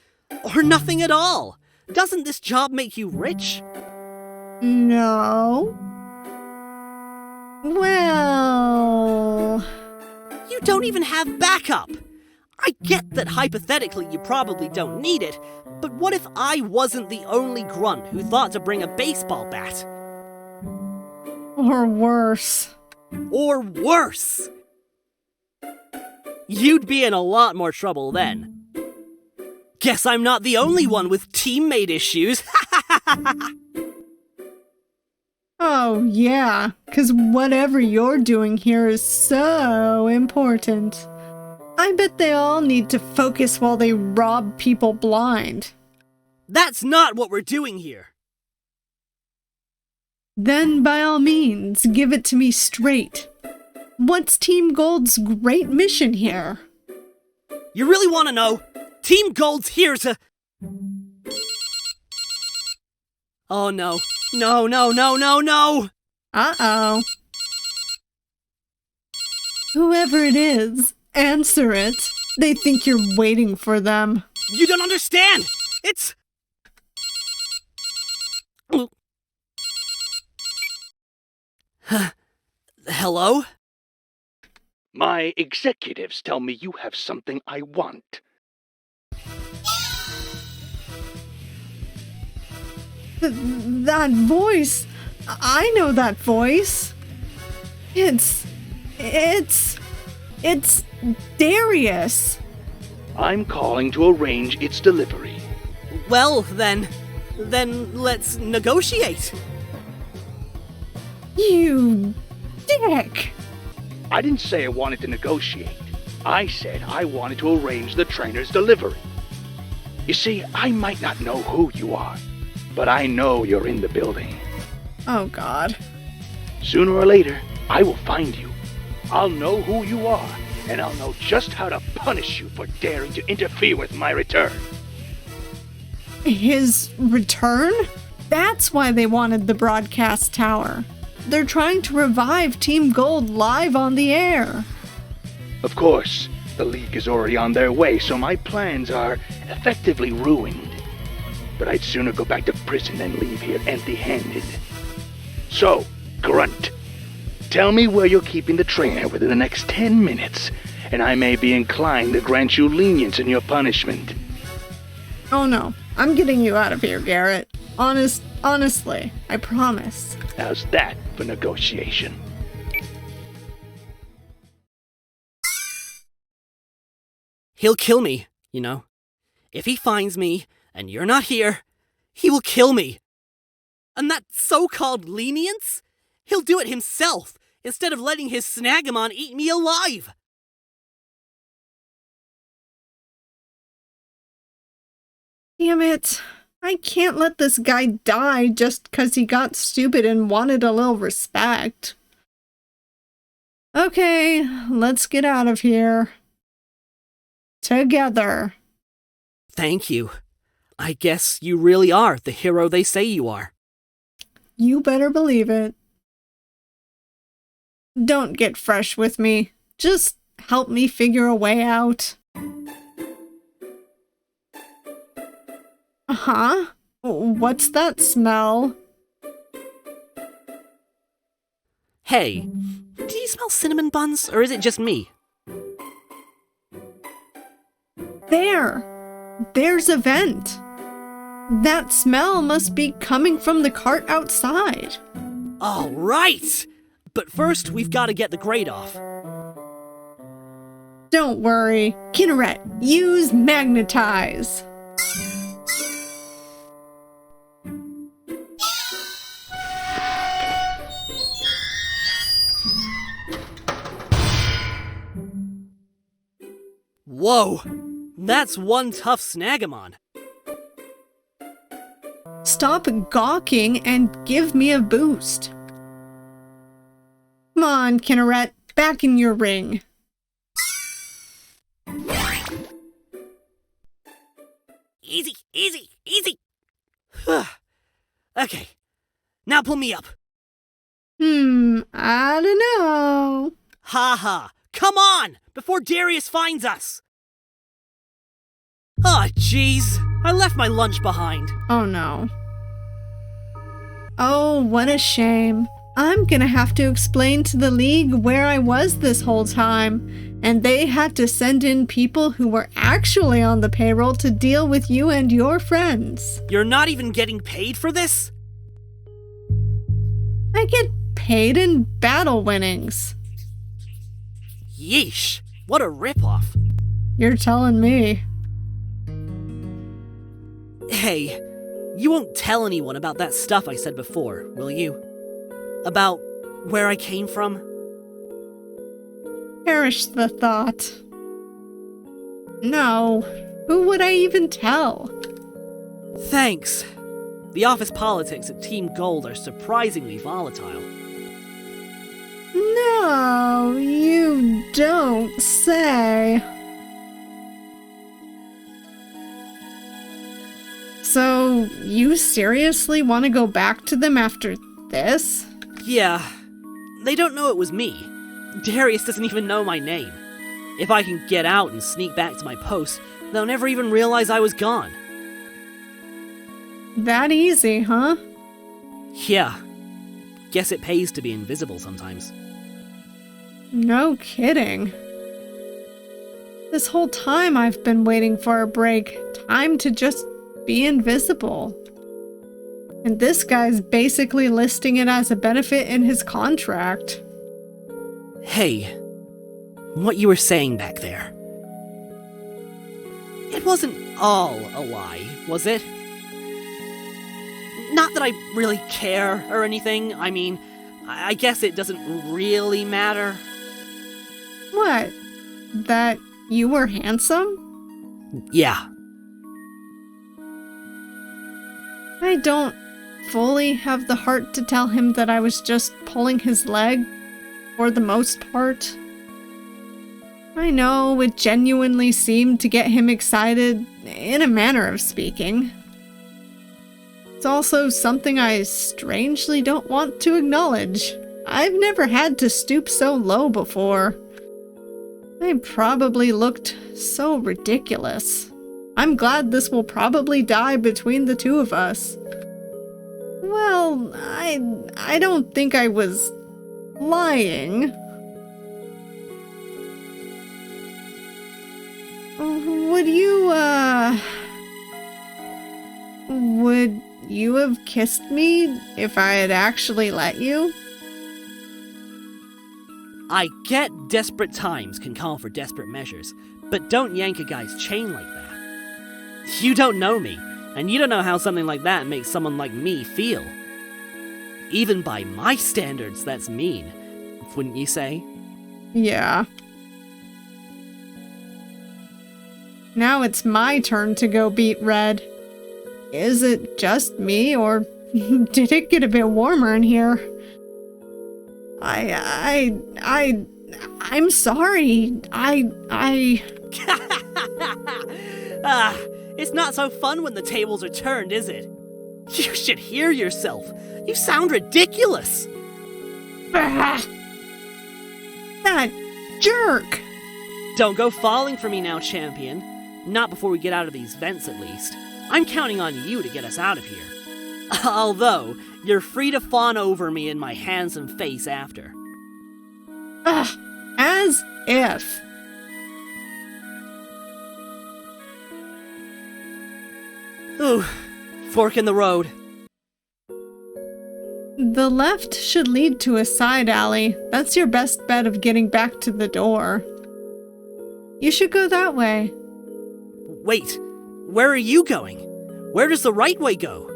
Speaker 4: Or nothing at all. Doesn't this job make you rich?
Speaker 1: No. Well...
Speaker 4: You don't even have backup. I get that hypothetically you probably don't need it, but what if I wasn't the only grunt who thought to bring a baseball bat?
Speaker 1: Or worse.
Speaker 4: Or worse! You'd be in a lot more trouble then. Guess I'm not the only one with teammate issues.
Speaker 1: Oh, yeah, 'cause whatever you're doing here is so important. I bet they all need to focus while they rob people blind.
Speaker 4: That's not what we're doing here.
Speaker 1: Then by all means, give it to me straight. What's Team Golde's great mission here?
Speaker 4: You really want to know? Team Golde's here to... Oh no. No, no, no, no, no!
Speaker 1: Uh-oh. Whoever it is, answer it. They think you're waiting for them.
Speaker 4: You don't understand! It's... Hello?
Speaker 5: My executives tell me you have something I want.
Speaker 1: That voice. I know that voice. It's Darius.
Speaker 5: I'm calling to arrange its delivery.
Speaker 4: Well, then let's negotiate.
Speaker 1: You dick.
Speaker 5: I didn't say I wanted to negotiate. I said I wanted to arrange the trainer's delivery. You see, I might not know who you are, but I know you're in the building.
Speaker 1: Oh, God.
Speaker 5: Sooner or later, I will find you. I'll know who you are, and I'll know just how to punish you for daring to interfere with my return.
Speaker 1: His return? That's why they wanted the broadcast tower. They're trying to revive Team Golde live on the air.
Speaker 5: Of course, the League is already on their way, so my plans are effectively ruined. But I'd sooner go back to prison than leave here empty-handed. So, Grunt, tell me where you're keeping the trainer within the next 10 minutes, and I may be inclined to grant you lenience in your punishment.
Speaker 1: Oh no, I'm getting you out of here, Garrett. Honestly, I promise.
Speaker 5: How's that for negotiation?
Speaker 4: He'll kill me, you know. If he finds me, and you're not here, he will kill me. And that so-called lenience? He'll do it himself, instead of letting his SnaggeMon eat me alive.
Speaker 1: Damn it. I can't let this guy die just 'cause he got stupid and wanted a little respect. Okay, let's get out of here. Together.
Speaker 4: Thank you. I guess you really are the hero they say you are.
Speaker 1: You better believe it. Don't get fresh with me. Just help me figure a way out. Huh? What's that smell?
Speaker 4: Hey, do you smell cinnamon buns, or is it just me?
Speaker 1: There's a vent. That smell must be coming from the cart outside.
Speaker 4: All right! But first, we've got to get the grate off.
Speaker 1: Don't worry. Kinneret, use magnetize.
Speaker 4: Whoa! That's one tough SnaggeMon.
Speaker 1: Stop gawking and give me a boost. Come on, Kinneret, back in your ring.
Speaker 4: Easy, easy, easy! Okay, now pull me up.
Speaker 1: I don't know.
Speaker 4: Ha ha! Come on! Before Darius finds us! Oh, jeez. I left my lunch behind.
Speaker 1: Oh no. Oh, what a shame. I'm gonna have to explain to the League where I was this whole time, and they had to send in people who were actually on the payroll to deal with you and your friends.
Speaker 4: You're not even getting paid for this?
Speaker 1: I get paid in battle winnings.
Speaker 4: Yeesh, what a ripoff.
Speaker 1: You're telling me.
Speaker 4: Hey, you won't tell anyone about that stuff I said before, will you? About where I came from?
Speaker 1: Perish the thought. No, who would I even tell?
Speaker 4: Thanks. The office politics at Team Golde are surprisingly volatile.
Speaker 1: No, you don't say. So, you seriously want to go back to them after this?
Speaker 4: Yeah, they don't know it was me. Darius doesn't even know my name. If I can get out and sneak back to my post, they'll never even realize I was gone.
Speaker 1: That easy, huh?
Speaker 4: Yeah. Guess it pays to be invisible sometimes.
Speaker 1: No kidding. This whole time I've been waiting for a break. Time to just be invisible. And this guy's basically listing it as a benefit in his contract.
Speaker 4: Hey, what you were saying back there. It wasn't all a lie, was it? Not that I really care or anything. I mean, I guess it doesn't really matter.
Speaker 1: What? That you were handsome?
Speaker 4: Yeah.
Speaker 1: I don't fully have the heart to tell him that I was just pulling his leg, for the most part. I know it genuinely seemed to get him excited, in a manner of speaking. It's also something I strangely don't want to acknowledge. I've never had to stoop so low before. I probably looked so ridiculous. I'm glad this will probably die between the two of us. Well, I don't think I was lying. Would you have kissed me if I had actually let you?
Speaker 4: I get desperate times can call for desperate measures, but don't yank a guy's chain like that. You don't know me, and you don't know how something like that makes someone like me feel. Even by my standards, that's mean, wouldn't you say?
Speaker 1: Yeah. Now it's my turn to go beat red. Is it just me, or did it get a bit warmer in here? I'm sorry.
Speaker 4: It's not so fun when the tables are turned, is it? You should hear yourself. You sound ridiculous.
Speaker 1: That jerk!
Speaker 4: Don't go falling for me now, champion. Not before we get out of these vents, at least. I'm counting on you to get us out of here. Although, you're free to fawn over me in my handsome face after.
Speaker 1: As if.
Speaker 4: Ooh, fork in the road.
Speaker 1: The left should lead to a side alley. That's your best bet of getting back to the door. You should go that way.
Speaker 4: Wait, where are you going? Where does the right way go?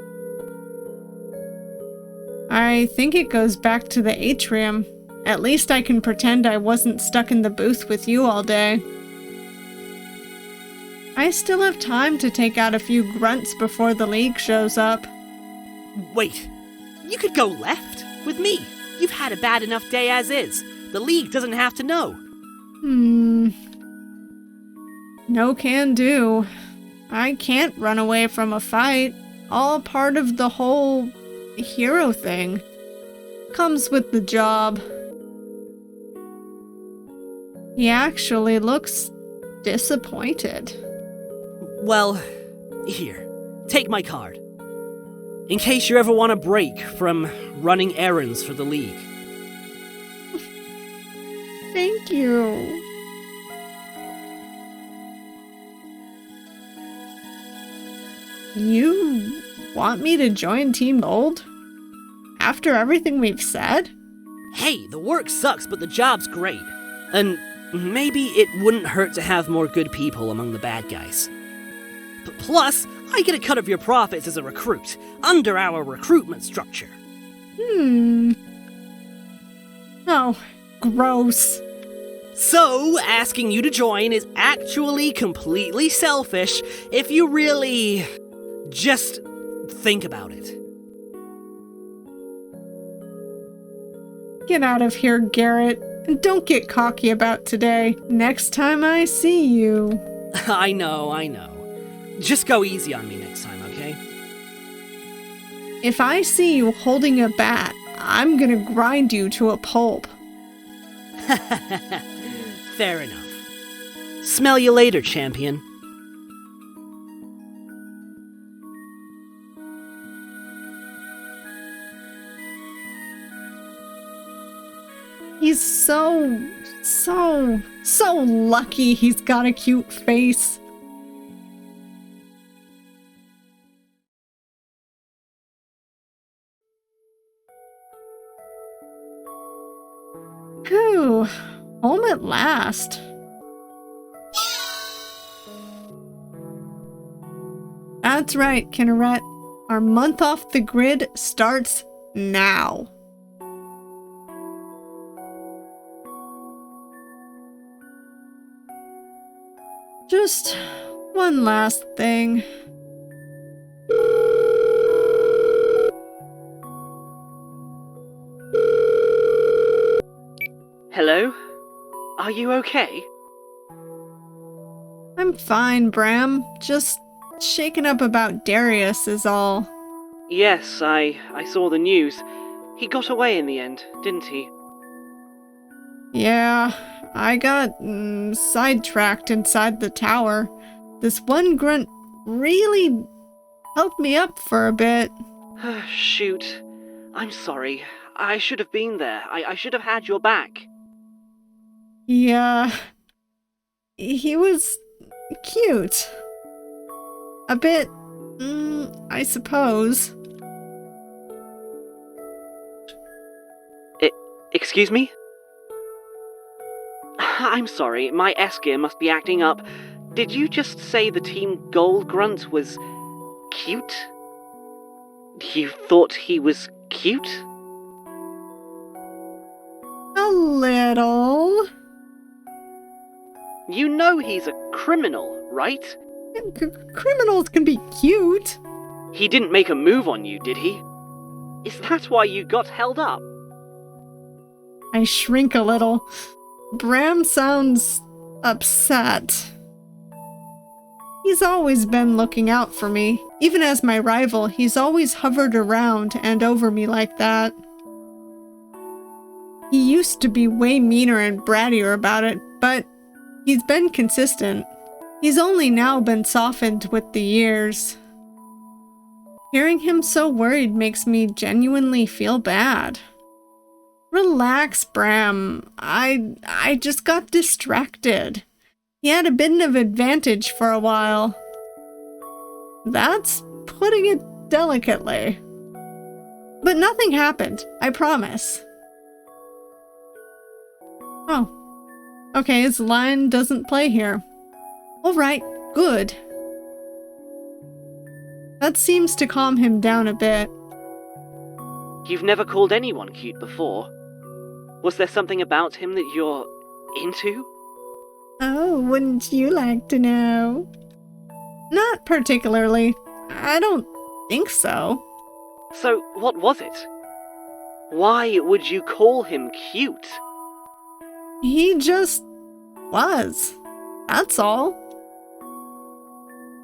Speaker 1: I think it goes back to the atrium. At least I can pretend I wasn't stuck in the booth with you all day. I still have time to take out a few grunts before the League shows up.
Speaker 4: Wait, you could go left with me. You've had a bad enough day as is. The League doesn't have to know.
Speaker 1: No can do. I can't run away from a fight. All part of the whole hero thing. Comes with the job. He actually looks disappointed.
Speaker 4: Well, here, take my card. In case you ever want a break from running errands for the League.
Speaker 1: Thank you. You want me to join Team Golde? After everything we've said?
Speaker 4: Hey, the work sucks, but the job's great. And maybe it wouldn't hurt to have more good people among the bad guys. Plus, I get a cut of your profits as a recruit, under our recruitment structure.
Speaker 1: Oh, gross.
Speaker 4: So, asking you to join is actually completely selfish if you really just think about it.
Speaker 1: Get out of here, Garrett. And don't get cocky about today. Next time I see you.
Speaker 4: I know. Just go easy on me next time, okay?
Speaker 1: If I see you holding a bat, I'm gonna grind you to a pulp.
Speaker 4: Fair enough. Smell you later, champion.
Speaker 1: He's so lucky he's got a cute face. Whew, home at last. That's right, Kinneret. Our month off the grid starts now. Just one last thing.
Speaker 4: Hello? Are you okay?
Speaker 1: I'm fine, Bram. Just shaken up about Darius is all.
Speaker 4: Yes, I saw the news. He got away in the end, didn't he?
Speaker 1: Yeah, I got sidetracked inside the tower. This one grunt really helped me up for a bit.
Speaker 4: Shoot. I'm sorry. I should have been there. I should have had your back.
Speaker 1: Yeah, he was cute. A bit, I suppose.
Speaker 4: Excuse me? I'm sorry, my S-gear must be acting up. Did you just say the Team Golde grunt was cute? You thought he was cute?
Speaker 1: A little.
Speaker 4: You know he's a criminal, right?
Speaker 1: Criminals can be cute.
Speaker 4: He didn't make a move on you, did he? Is that why you got held up?
Speaker 1: I shrink a little. Bram sounds upset. He's always been looking out for me. Even as my rival, he's always hovered around and over me like that. He used to be way meaner and brattier about it, but he's been consistent. He's only now been softened with the years. Hearing him so worried makes me genuinely feel bad. Relax, Bram. I just got distracted. He had a bit of advantage for a while. That's putting it delicately. But nothing happened, I promise. Oh. Okay, his line doesn't play here. Alright, good. That seems to calm him down a bit.
Speaker 4: You've never called anyone cute before. Was there something about him that you're into?
Speaker 1: Oh, wouldn't you like to know? Not particularly. I don't think so.
Speaker 4: So, what was it? Why would you call him cute?
Speaker 1: He just was. That's all.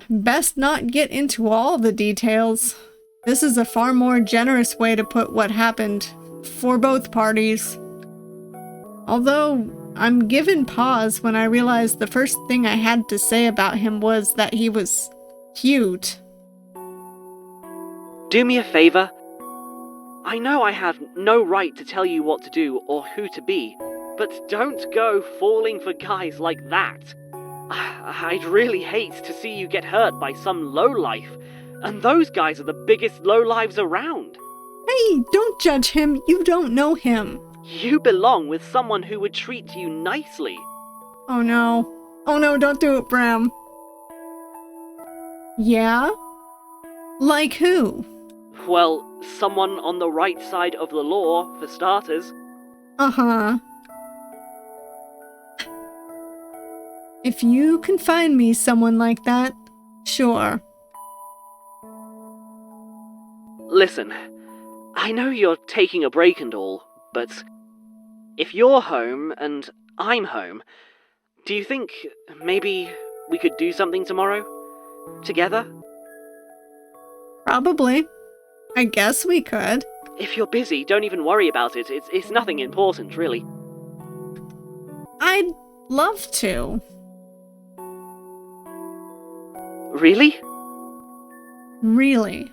Speaker 1: Best not get into all the details. This is a far more generous way to put what happened for both parties. Although, I'm given pause when I realize the first thing I had to say about him was that he was cute.
Speaker 4: Do me a favor. I know I have no right to tell you what to do or who to be, but don't go falling for guys like that. I'd really hate to see you get hurt by some lowlife, and those guys are the biggest lowlives around.
Speaker 1: Hey, don't judge him. You don't know him.
Speaker 4: You belong with someone who would treat you nicely.
Speaker 1: Oh no. Oh no, don't do it, Bram. Yeah? Like who?
Speaker 4: Well, someone on the right side of the law, for starters.
Speaker 1: Uh-huh. If you can find me someone like that, sure.
Speaker 4: Listen, I know you're taking a break and all, but if you're home and I'm home, do you think maybe we could do something tomorrow? Together?
Speaker 1: Probably. I guess we could.
Speaker 4: If you're busy, don't even worry about it. It's nothing important, really.
Speaker 1: I'd love to.
Speaker 4: Really?
Speaker 1: Really.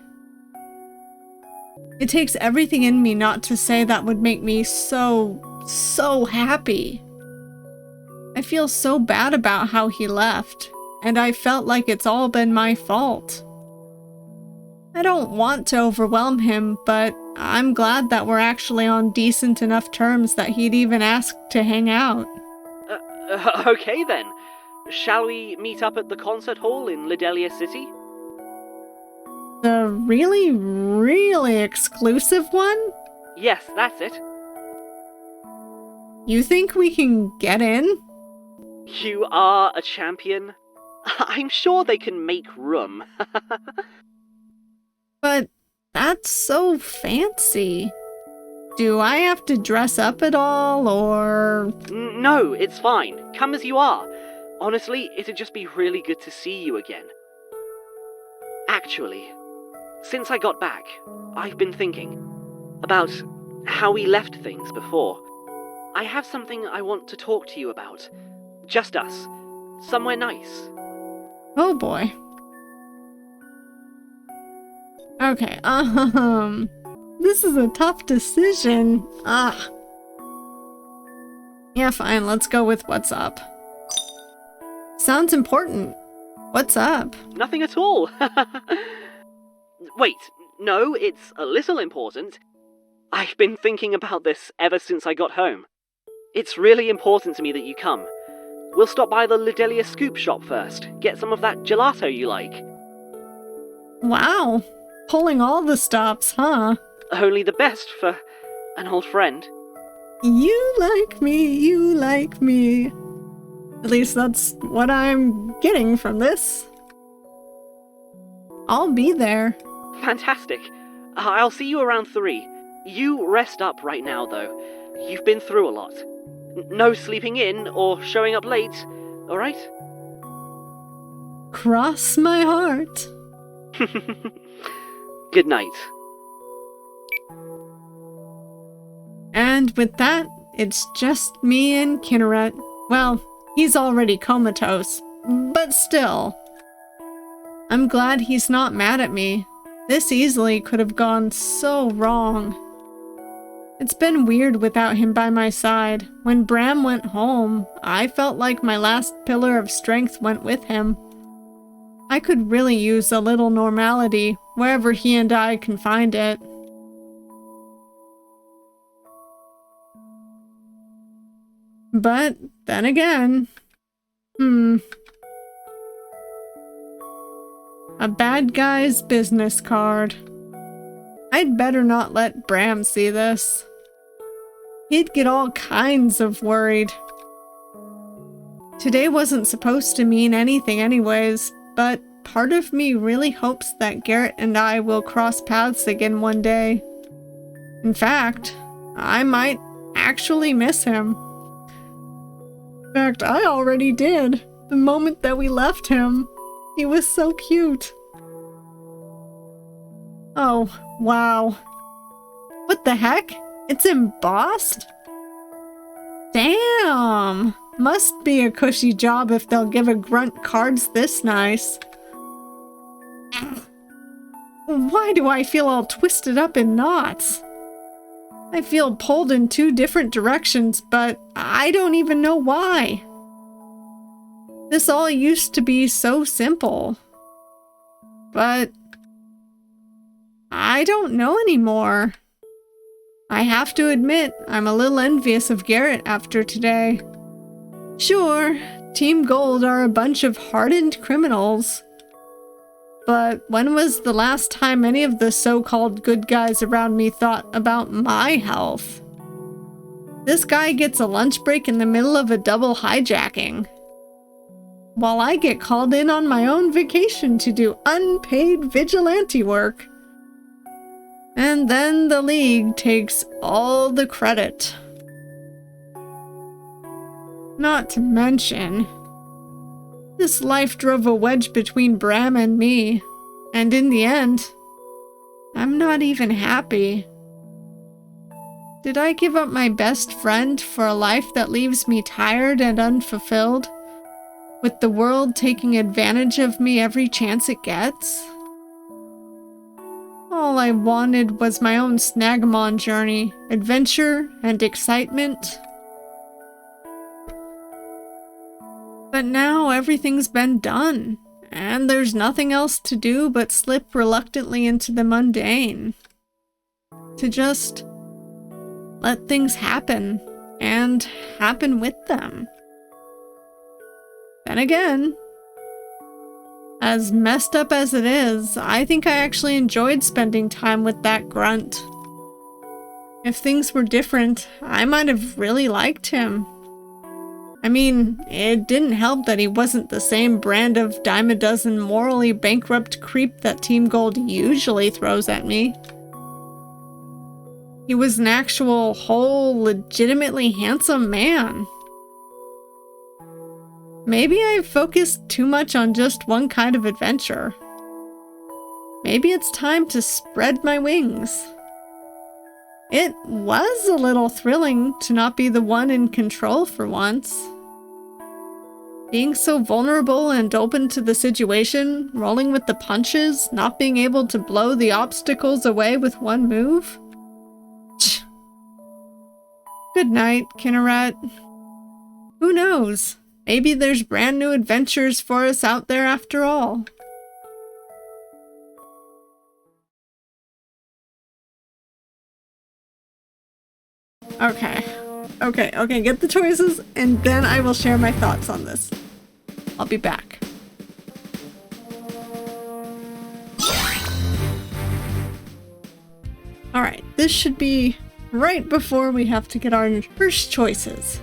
Speaker 1: It takes everything in me not to say that would make me so happy. I feel so bad about how he left, and I felt like it's all been my fault. I don't want to overwhelm him, but I'm glad that we're actually on decent enough terms that he'd even ask to hang out.
Speaker 4: Okay then. Shall we meet up at the concert hall in Lidelia City?
Speaker 1: The really exclusive one?
Speaker 4: Yes, that's it.
Speaker 1: You think we can get in?
Speaker 4: You are a champion. I'm sure they can make room.
Speaker 1: But that's so fancy. Do I have to dress up at all, or...?
Speaker 4: No, it's fine. Come as you are. Honestly, it'd just be really good to see you again. Actually, since I got back, I've been thinking about how we left things before. I have something I want to talk to you about. Just us. Somewhere nice.
Speaker 1: Oh boy. Okay, this is a tough decision. Yeah, fine, let's go with what's up. Sounds important. What's up?
Speaker 4: Nothing at all. Wait, no, it's a little important. I've been thinking about this ever since I got home. It's really important to me that you come. We'll stop by the Lidelia Scoop shop first, get some of that gelato you like.
Speaker 1: Wow, pulling all the stops, huh?
Speaker 4: Only the best for an old friend.
Speaker 1: You like me. At least that's what I'm getting from this. I'll be there.
Speaker 4: Fantastic. I'll see you around 3. You rest up right now, though. You've been through a lot. No sleeping in or showing up late, alright?
Speaker 1: Cross my heart.
Speaker 4: Good night.
Speaker 1: And with that, it's just me and Kinneret. Well, he's already comatose, but still. I'm glad he's not mad at me. This easily could have gone so wrong. It's been weird without him by my side. When Bram went home, I felt like my last pillar of strength went with him. I could really use a little normality wherever he and I can find it. But then again, a bad guy's business card. I'd better not let Bram see this. He'd get all kinds of worried. Today wasn't supposed to mean anything anyways, but part of me really hopes that Garrett and I will cross paths again one day. In fact, I might actually miss him. In fact, I already did. The moment that we left him, he was so cute. Oh, wow. What the heck? It's embossed? Damn! Must be a cushy job if they'll give a grunt cards this nice. Why do I feel all twisted up in knots? I feel pulled in 2 different directions, but I don't even know why. This all used to be so simple. But I don't know anymore. I have to admit, I'm a little envious of Garrett after today. Sure, Team Golde are a bunch of hardened criminals. But when was the last time any of the so-called good guys around me thought about my health? This guy gets a lunch break in the middle of a double hijacking, while I get called in on my own vacation to do unpaid vigilante work. And then the League takes all the credit. Not to mention, this life drove a wedge between Bram and me, and in the end, I'm not even happy. Did I give up my best friend for a life that leaves me tired and unfulfilled, with the world taking advantage of me every chance it gets? All I wanted was my own SnaggeMon journey, adventure, and excitement. But now everything's been done, and there's nothing else to do but slip reluctantly into the mundane. To just let things happen, and happen with them. Then again, as messed up as it is, I think I actually enjoyed spending time with that grunt. If things were different, I might have really liked him. I mean, it didn't help that he wasn't the same brand of dime-a-dozen morally bankrupt creep that Team Golde usually throws at me. He was an actual, whole, legitimately handsome man. Maybe I focused too much on just one kind of adventure. Maybe it's time to spread my wings. It was a little thrilling to not be the one in control for once. Being so vulnerable and open to the situation, rolling with the punches, not being able to blow the obstacles away with one move. Good night, Kinneret. Who knows? Maybe there's brand new adventures for us out there after all. Okay, get the choices, and then I will share my thoughts on this. I'll be back. Alright, this should be right before we have to get our first choices.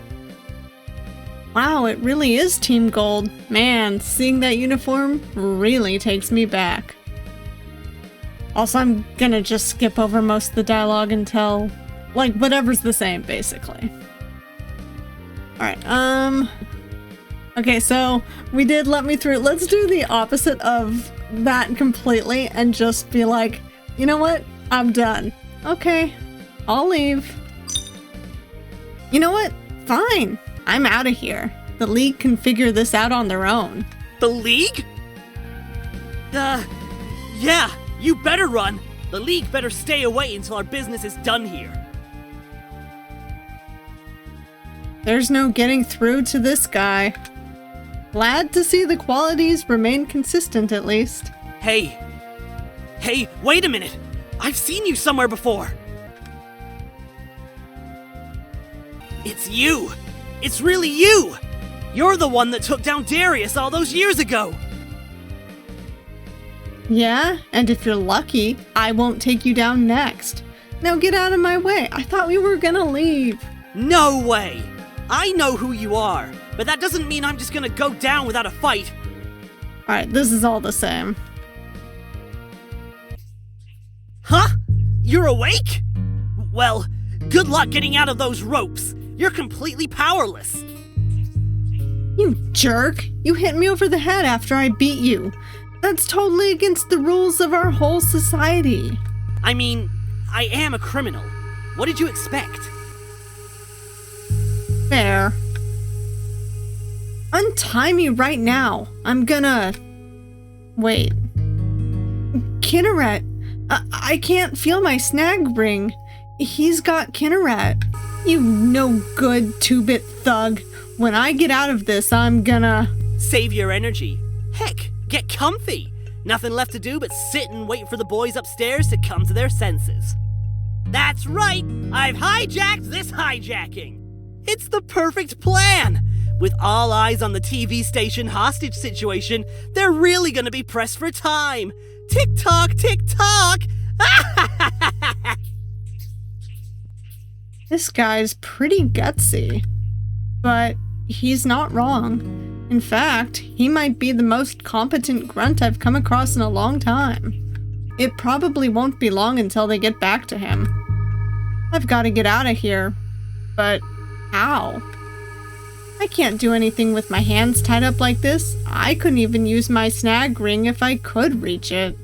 Speaker 1: Wow, it really is Team Golde. Man, seeing that uniform really takes me back. Also, I'm gonna just skip over most of the dialogue until, like, whatever's the same, basically. Alright, okay, so we did let me through. Let's do the opposite of that completely and just be like, you know what? I'm done. Okay, I'll leave. You know what? Fine. I'm out of here. The League can figure this out on their own.
Speaker 4: The League? Yeah, you better run. The League better stay away until our business is done here.
Speaker 1: There's no getting through to this guy. Glad to see the qualities remain consistent at least.
Speaker 4: Hey, wait a minute. I've seen you somewhere before. It's you. It's really you! You're the one that took down Darius all those years ago!
Speaker 1: Yeah, and if you're lucky, I won't take you down next. Now get out of my way. I thought we were gonna leave.
Speaker 4: No way! I know who you are, but that doesn't mean I'm just gonna go down without a fight.
Speaker 1: Alright, this is all the same.
Speaker 4: Huh? You're awake? Well, good luck getting out of those ropes. You're completely powerless.
Speaker 1: You jerk! You hit me over the head after I beat you. That's totally against the rules of our whole society.
Speaker 4: I mean, I am a criminal. What did you expect?
Speaker 1: Fair. Untie me right now. I'm gonna... Wait. Kinneret. I can't feel my snag ring. He's got Kinneret. You no good 2-bit thug. When I get out of this, I'm gonna...
Speaker 4: Save your energy. Heck, get comfy. Nothing left to do but sit and wait for the boys upstairs to come to their senses. That's right! I've hijacked this hijacking! It's the perfect plan! With all eyes on the TV station hostage situation, they're really gonna be pressed for time! Tick-tock, tick-tock!
Speaker 1: This guy's pretty gutsy. But he's not wrong. In fact, he might be the most competent grunt I've come across in a long time. It probably won't be long until they get back to him. I've got to get out of here. But how? I can't do anything with my hands tied up like this. I couldn't even use my snag ring if I could reach it.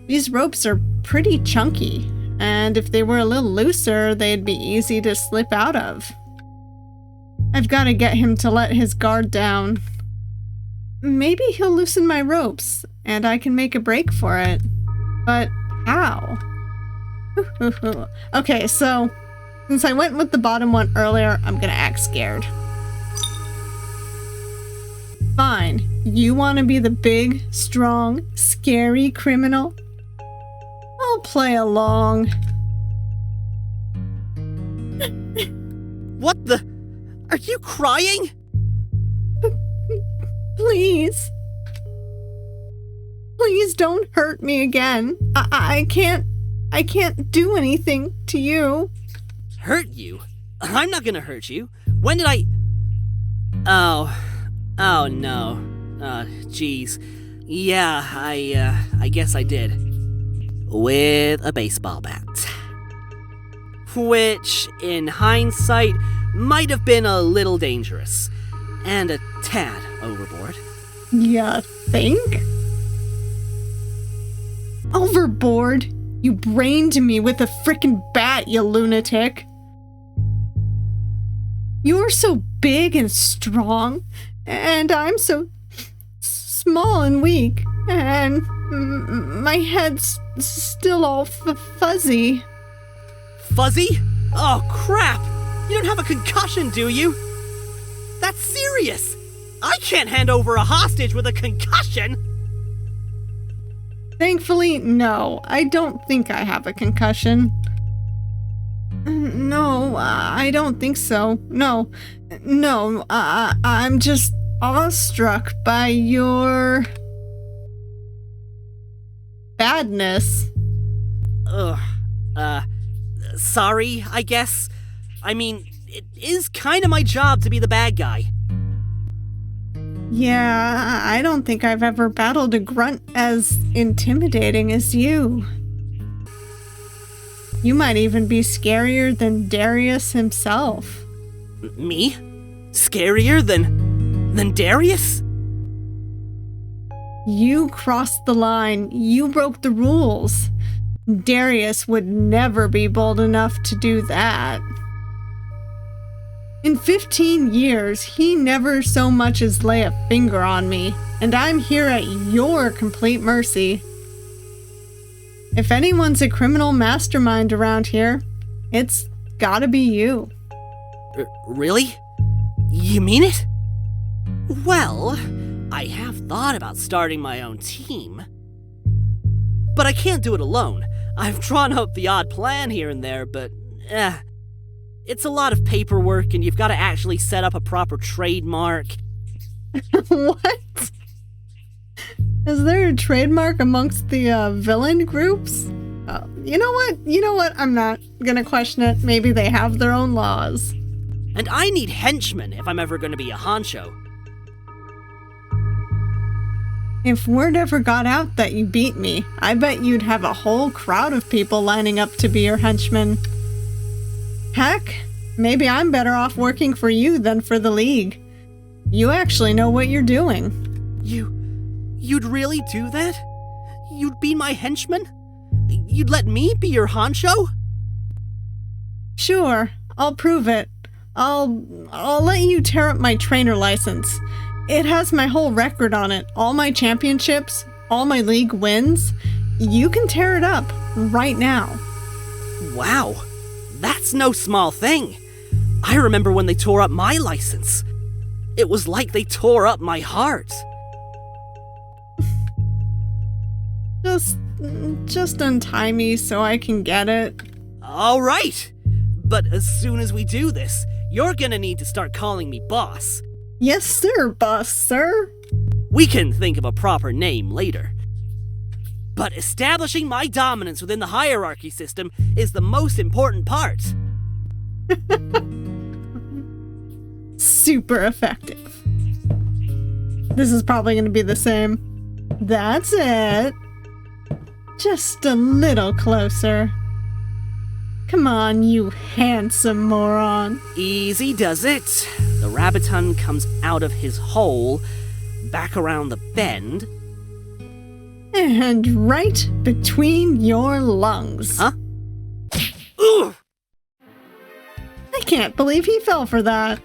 Speaker 1: These ropes are pretty chunky, and if they were a little looser, they'd be easy to slip out of. I've got to get him to let his guard down. Maybe he'll loosen my ropes, and I can make a break for it. But how? Okay, so since I went with the bottom one earlier, I'm gonna act scared. Fine. You want to be the big, strong, scary criminal? I'll play along.
Speaker 4: What the? Are you crying?
Speaker 1: Please. Please don't hurt me again. I can't do anything to you.
Speaker 4: Hurt you? I'm not gonna hurt you. When did I... Oh no. Geez. Yeah, I guess I did. With a baseball bat. Which, in hindsight, might have been a little dangerous. And a tad overboard.
Speaker 1: You think? Overboard? You brained me with a frickin' bat, you lunatic. You're so big and strong, and I'm so small and weak, and my head's still all fuzzy.
Speaker 4: Fuzzy? Oh, crap! You don't have a concussion, do you? That's serious! I can't hand over a hostage with a concussion!
Speaker 1: Thankfully, no. I don't think I have a concussion. No, I don't think so. No, I'm just awestruck by your... badness.
Speaker 4: Sorry, I guess. I mean, it is kind of my job to be the bad guy.
Speaker 1: Yeah, I don't think I've ever battled a grunt as intimidating as you. You might even be scarier than Darius himself.
Speaker 4: Me? Scarier than Darius?
Speaker 1: You crossed the line. You broke the rules. Darius would never be bold enough to do that. In 15 years, he never so much as lay a finger on me, and I'm here at your complete mercy. If anyone's a criminal mastermind around here, it's gotta be you.
Speaker 4: Really? You mean it? Well, I have thought about starting my own team. But I can't do it alone. I've drawn up the odd plan here and there, but it's a lot of paperwork, and you've got to actually set up a proper trademark.
Speaker 1: What? Is there a trademark amongst the villain groups? You know what? I'm not gonna question it. Maybe they have their own laws.
Speaker 4: And I need henchmen if I'm ever gonna be a honcho.
Speaker 1: If word ever got out that you beat me, I bet you'd have a whole crowd of people lining up to be your henchmen. Heck, maybe I'm better off working for you than for the League. You actually know what you're doing.
Speaker 4: You'd really do that? You'd be my henchman? You'd let me be your honcho?
Speaker 1: Sure, I'll prove it. I'll let you tear up my trainer license. It has my whole record on it, all my championships, all my league wins. You can tear it up right now.
Speaker 4: Wow, that's no small thing. I remember when they tore up my license. It was like they tore up my heart.
Speaker 1: Just untie me so I can get it.
Speaker 4: All right, but as soon as we do this, you're gonna need to start calling me boss.
Speaker 1: Yes, sir, boss, sir.
Speaker 4: We can think of a proper name later. But establishing my dominance within the hierarchy system is the most important part.
Speaker 1: Super effective. This is probably going to be the same. That's it. Just a little closer. Come on, you handsome moron.
Speaker 4: Easy does it. The Rabbiton comes out of his hole, back around the bend.
Speaker 1: And right between your lungs.
Speaker 4: Huh? Ugh!
Speaker 1: I can't believe he fell for that.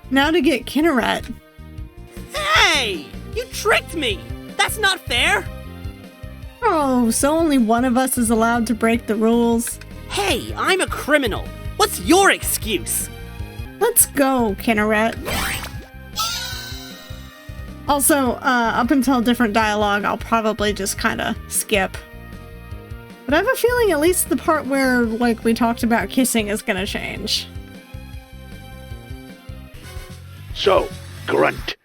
Speaker 1: Now to get Kinneret.
Speaker 4: Hey! You tricked me! That's not fair!
Speaker 1: Oh, so only one of us is allowed to break the rules?
Speaker 4: Hey, I'm a criminal. What's your excuse?
Speaker 1: Let's go, Kinneret. Also, up until different dialogue, I'll probably just kind of skip. But I have a feeling at least the part where, like, we talked about kissing is gonna change.
Speaker 5: So, Grunt,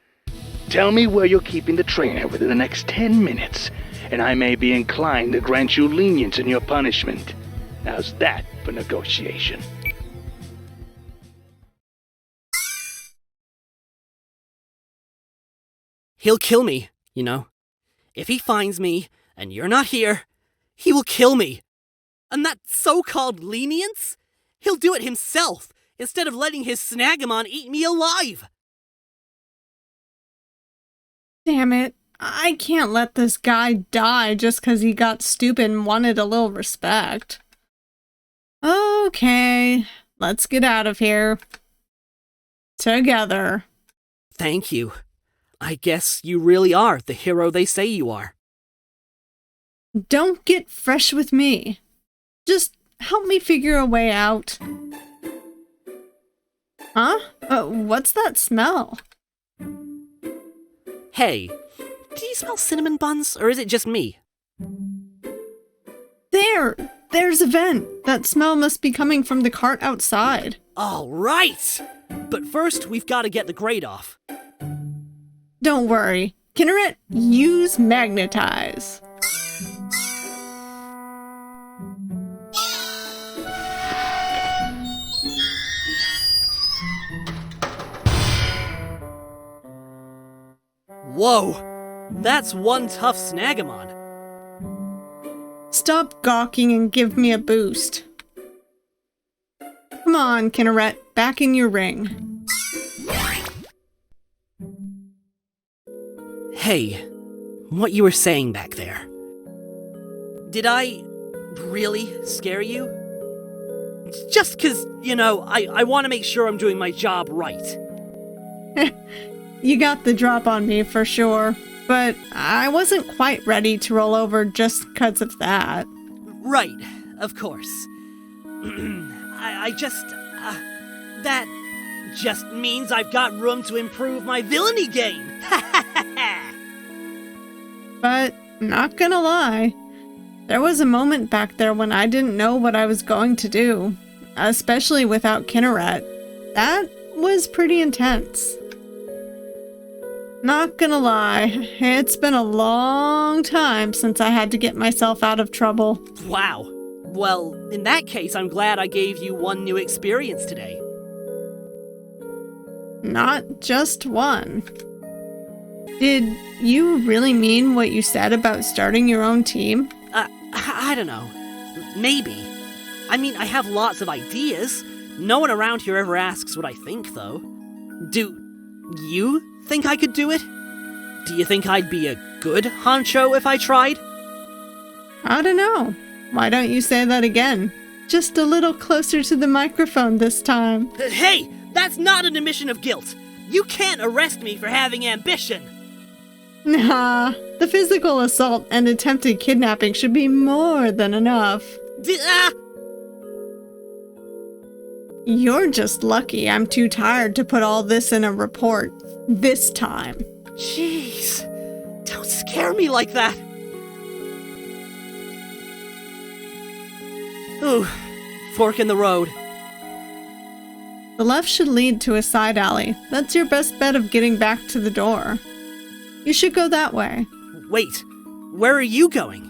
Speaker 5: tell me where you're keeping the trainer within the next 10 minutes, and I may be inclined to grant you lenience in your punishment. How's that for negotiation?
Speaker 4: He'll kill me, you know. If he finds me, and you're not here, he will kill me. And that so-called lenience? He'll do it himself, instead of letting his SnaggeMon eat me alive.
Speaker 1: Damn it. I can't let this guy die just because he got stupid and wanted a little respect. Okay, let's get out of here. Together.
Speaker 4: Thank you. I guess you really are the hero they say you are.
Speaker 1: Don't get fresh with me. Just help me figure a way out. Huh? What's that smell?
Speaker 4: Hey, do you smell cinnamon buns, or is it just me?
Speaker 1: There's a vent. That smell must be coming from the cart outside.
Speaker 4: All right! But first, we've got to get the grate off.
Speaker 1: Don't worry. Kinneret, use magnetize.
Speaker 4: Whoa! That's one tough SnaggeMon.
Speaker 1: Stop gawking and give me a boost. Come on, Kinneret, back in your ring.
Speaker 4: Hey, what you were saying back there. Did I really scare you? Just 'cause, you know, I want to make sure I'm doing my job right.
Speaker 1: You got the drop on me for sure, but I wasn't quite ready to roll over just 'cause of that.
Speaker 4: Right, of course. That just means I've got room to improve my villainy game.
Speaker 1: But, not gonna lie, there was a moment back there when I didn't know what I was going to do, especially without Kinneret. That was pretty intense. Not gonna lie, it's been a long time since I had to get myself out of trouble.
Speaker 4: Wow. Well, in that case, I'm glad I gave you one new experience today.
Speaker 1: Not just one. Did you really mean what you said about starting your own team?
Speaker 4: I don't know. Maybe. I mean, I have lots of ideas. No one around here ever asks what I think, though. Do you think I could do it? Do you think I'd be a good, Honcho, if I tried?
Speaker 1: I don't know. Why don't you say that again? Just a little closer to the microphone this time.
Speaker 4: Hey, that's not an admission of guilt. You can't arrest me for having ambition.
Speaker 1: Nah, the physical assault and attempted kidnapping should be more than enough. You're just lucky I'm too tired to put all this in a report. This time.
Speaker 4: Jeez, don't scare me like that. Ooh, fork in the road.
Speaker 1: The left should lead to a side alley. That's your best bet of getting back to the door. You should go that way.
Speaker 4: Wait, where are you going?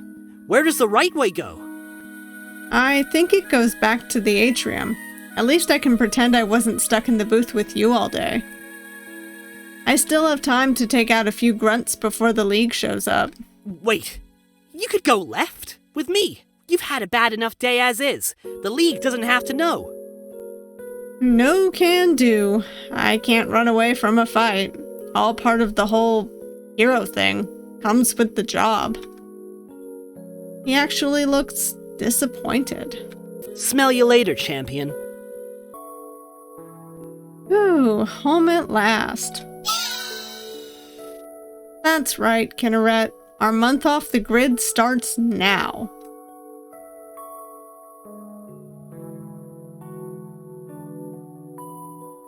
Speaker 4: Where does the right way go?
Speaker 1: I think it goes back to the atrium. At least I can pretend I wasn't stuck in the booth with you all day. I still have time to take out a few grunts before the League shows up.
Speaker 4: Wait, you could go left with me. You've had a bad enough day as is. The League doesn't have to know.
Speaker 1: No can do. I can't run away from a fight. All part of the whole hero thing. Comes with the job. He actually looks disappointed.
Speaker 4: Smell you later, champion.
Speaker 1: Ooh, home at last. That's right, Kinneret. Our month off the grid starts now.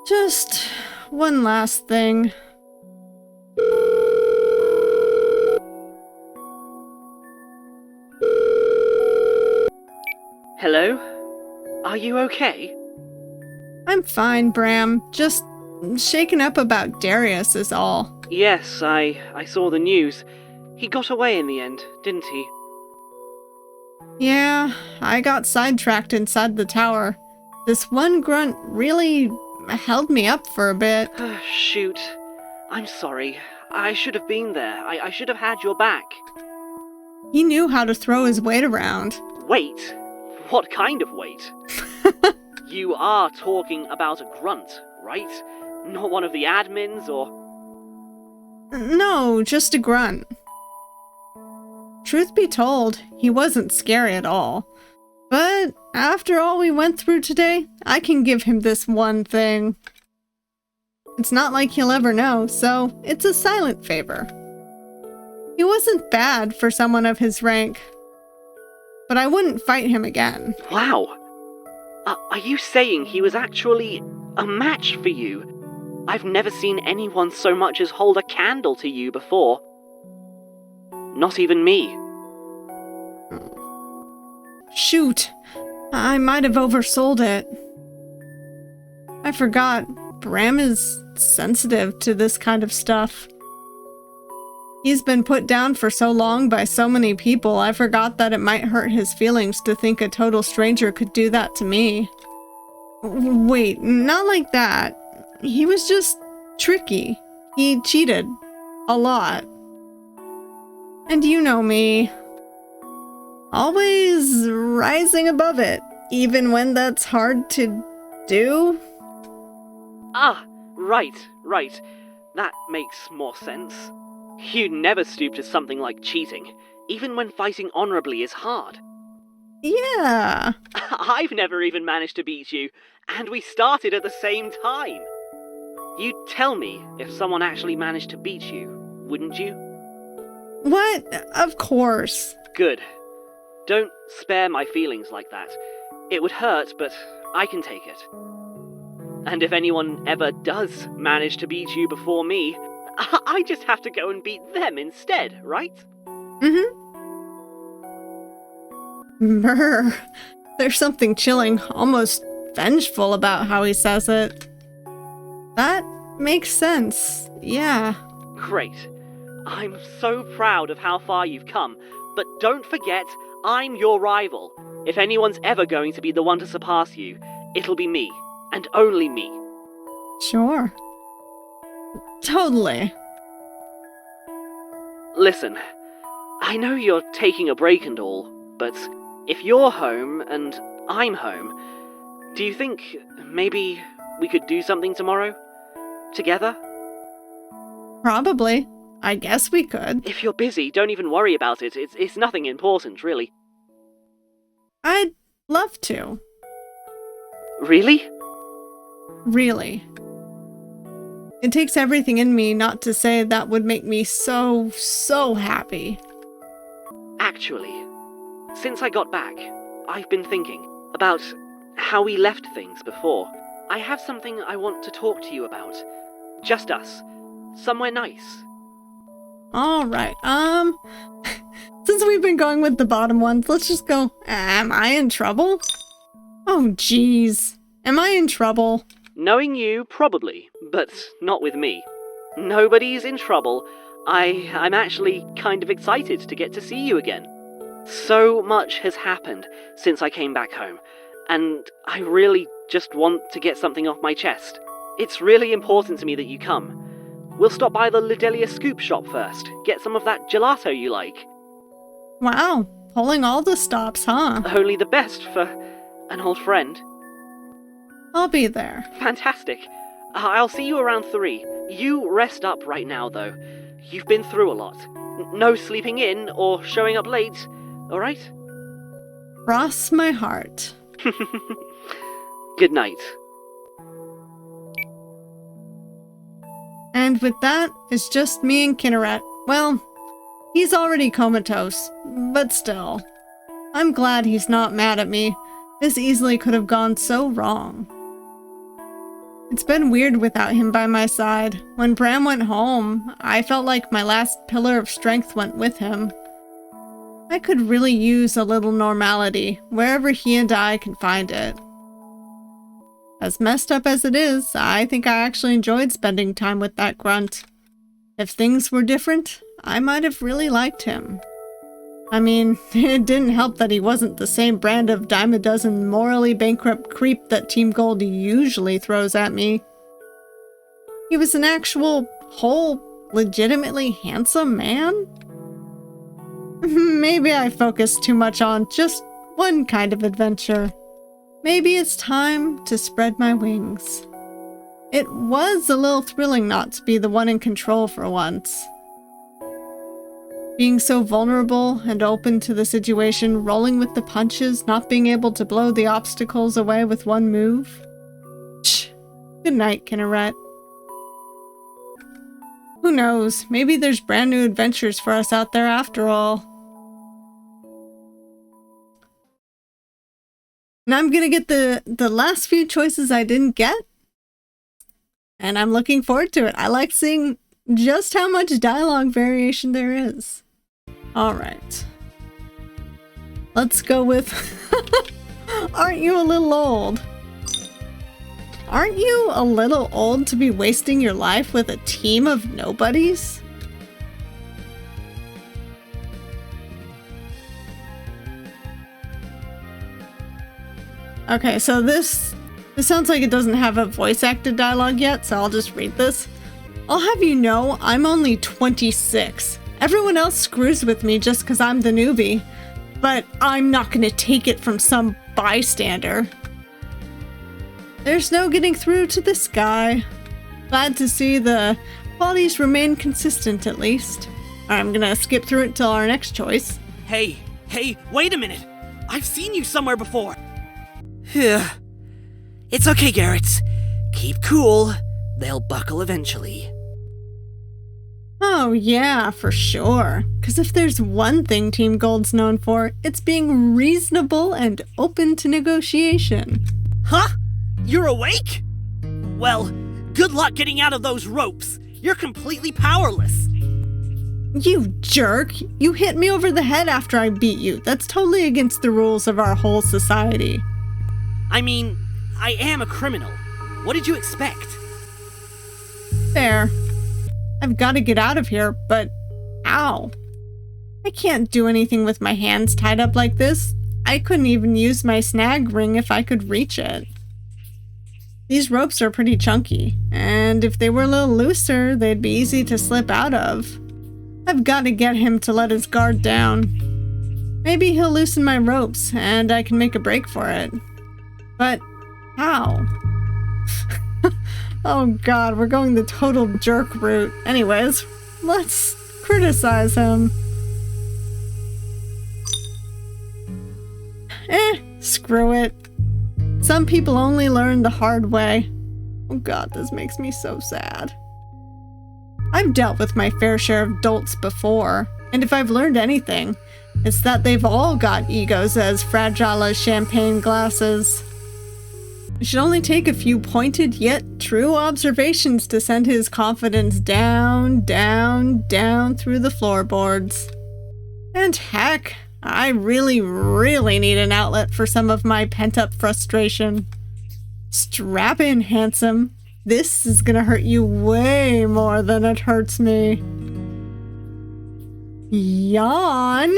Speaker 1: Just one last thing.
Speaker 6: Hello? Are you okay?
Speaker 1: I'm fine, Bram. Just shaken up about Darius is all.
Speaker 6: Yes, I saw the news. He got away in the end, didn't he?
Speaker 1: Yeah, I got sidetracked inside the tower. This one grunt really held me up for a bit.
Speaker 6: Shoot. I'm sorry. I should have been there. I should have had your back.
Speaker 1: He knew how to throw his weight around.
Speaker 6: Wait? What kind of weight? You are talking about a grunt, right? Not one of the admins or...
Speaker 1: No, just a grunt. Truth be told, he wasn't scary at all. But after all we went through today, I can give him this one thing. It's not like he'll ever know, so it's a silent favor. He wasn't bad for someone of his rank, but I wouldn't fight him again.
Speaker 6: Wow. Are you saying he was actually a match for you? I've never seen anyone so much as hold a candle to you before. Not even me.
Speaker 1: Shoot, I might have oversold it. I forgot, Bram is sensitive to this kind of stuff. He's been put down for so long by so many people, I forgot that it might hurt his feelings to think a total stranger could do that to me. Wait, not like that. He was just tricky. He cheated. A lot. And you know me. Always rising above it, even when that's hard to do.
Speaker 6: Ah, right. That makes more sense. You'd never stoop to something like cheating, even when fighting honorably is hard.
Speaker 1: Yeah.
Speaker 6: I've never even managed to beat you, and we started at the same time. You'd tell me if someone actually managed to beat you, wouldn't you?
Speaker 1: What? Of course.
Speaker 6: Good. Don't spare my feelings like that. It would hurt, but I can take it. And if anyone ever does manage to beat you before me, I just have to go and beat them instead, right?
Speaker 1: Brr. There's something chilling, almost vengeful about how he says it. That makes sense, yeah.
Speaker 6: Great. I'm so proud of how far you've come, but don't forget, I'm your rival. If anyone's ever going to be the one to surpass you, it'll be me, and only me.
Speaker 1: Sure. Totally.
Speaker 6: Listen, I know you're taking a break and all, but if you're home and I'm home, do you think maybe we could do something tomorrow? Together?
Speaker 1: Probably. I guess we could.
Speaker 6: If you're busy, don't even worry about it. It's nothing important, really.
Speaker 1: I'd love to.
Speaker 6: Really?
Speaker 1: Really. It takes everything in me not to say that would make me so happy.
Speaker 6: Actually, since I got back, I've been thinking about how we left things before. I have something I want to talk to you about. Just us. Somewhere nice.
Speaker 1: Alright, since we've been going with the bottom ones, let's just go, am I in trouble? Oh jeez, am I in trouble?
Speaker 6: Knowing you, probably, but not with me. Nobody's in trouble. I'm actually kind of excited to get to see you again. So much has happened since I came back home, and I really just want to get something off my chest. It's really important to me that you come. We'll stop by the Lidelia Scoop shop first, get some of that gelato you like.
Speaker 1: Wow, pulling all the stops, huh?
Speaker 6: Only the best for an old friend.
Speaker 1: I'll be there.
Speaker 6: Fantastic. I'll see you around 3. You rest up right now, though. You've been through a lot. No sleeping in or showing up late, alright?
Speaker 1: Cross my heart.
Speaker 6: Good night.
Speaker 1: And with that, it's just me and Kinneret. Well, he's already comatose, but still. I'm glad he's not mad at me. This easily could have gone so wrong. It's been weird without him by my side. When Bram went home, I felt like my last pillar of strength went with him. I could really use a little normality, wherever he and I can find it. As messed up as it is, I think I actually enjoyed spending time with that grunt. If things were different, I might have really liked him. I mean, it didn't help that he wasn't the same brand of dime-a-dozen morally bankrupt creep that Team Golde usually throws at me. He was an actual, whole, legitimately handsome man? Maybe I focused too much on just one kind of adventure. Maybe it's time to spread my wings. It was a little thrilling not to be the one in control for once. Being so vulnerable and open to the situation, rolling with the punches, not being able to blow the obstacles away with one move. Shh. Good night, Kinneret. Who knows, maybe there's brand new adventures for us out there after all. And I'm gonna get the last few choices I didn't get. And I'm looking forward to it. I like seeing just how much dialogue variation there is. Alright. Let's go with... Aren't you a little old? Aren't you a little old to be wasting your life with a team of nobodies? Okay, so this sounds like it doesn't have a voice acted dialogue yet, so I'll just read this. I'll have you know, I'm only 26. Everyone else screws with me just because I'm the newbie, but I'm not going to take it from some bystander. There's no getting through to this guy. Glad to see the qualities remain consistent at least. Alright, I'm going to skip through it till our next choice.
Speaker 4: Hey, wait a minute. I've seen you somewhere before. It's okay, Garrett. Keep cool. They'll buckle eventually.
Speaker 1: Oh yeah, for sure. Because if there's one thing Team Golde's known for, it's being reasonable and open to negotiation.
Speaker 4: Huh? You're awake? Well, good luck getting out of those ropes. You're completely powerless.
Speaker 1: You jerk! You hit me over the head after I beat you. That's totally against the rules of our whole society.
Speaker 4: I mean, I am a criminal. What did you expect?
Speaker 1: Fair. I've got to get out of here, but ow. I can't do anything with my hands tied up like this. I couldn't even use my snag ring if I could reach it. These ropes are pretty chunky, and if they were a little looser, they'd be easy to slip out of. I've got to get him to let his guard down. Maybe he'll loosen my ropes, and I can make a break for it. But how? Oh god, we're going the total jerk route. Anyways, let's criticize him. Screw it. Some people only learn the hard way. Oh god, this makes me so sad. I've dealt with my fair share of dolts before, and if I've learned anything, it's that they've all got egos as fragile as champagne glasses. It should only take a few pointed yet true observations to send his confidence down, down, down through the floorboards. And heck, I really, really need an outlet for some of my pent-up frustration. Strap in, handsome. This is gonna hurt you way more than it hurts me. Yawn?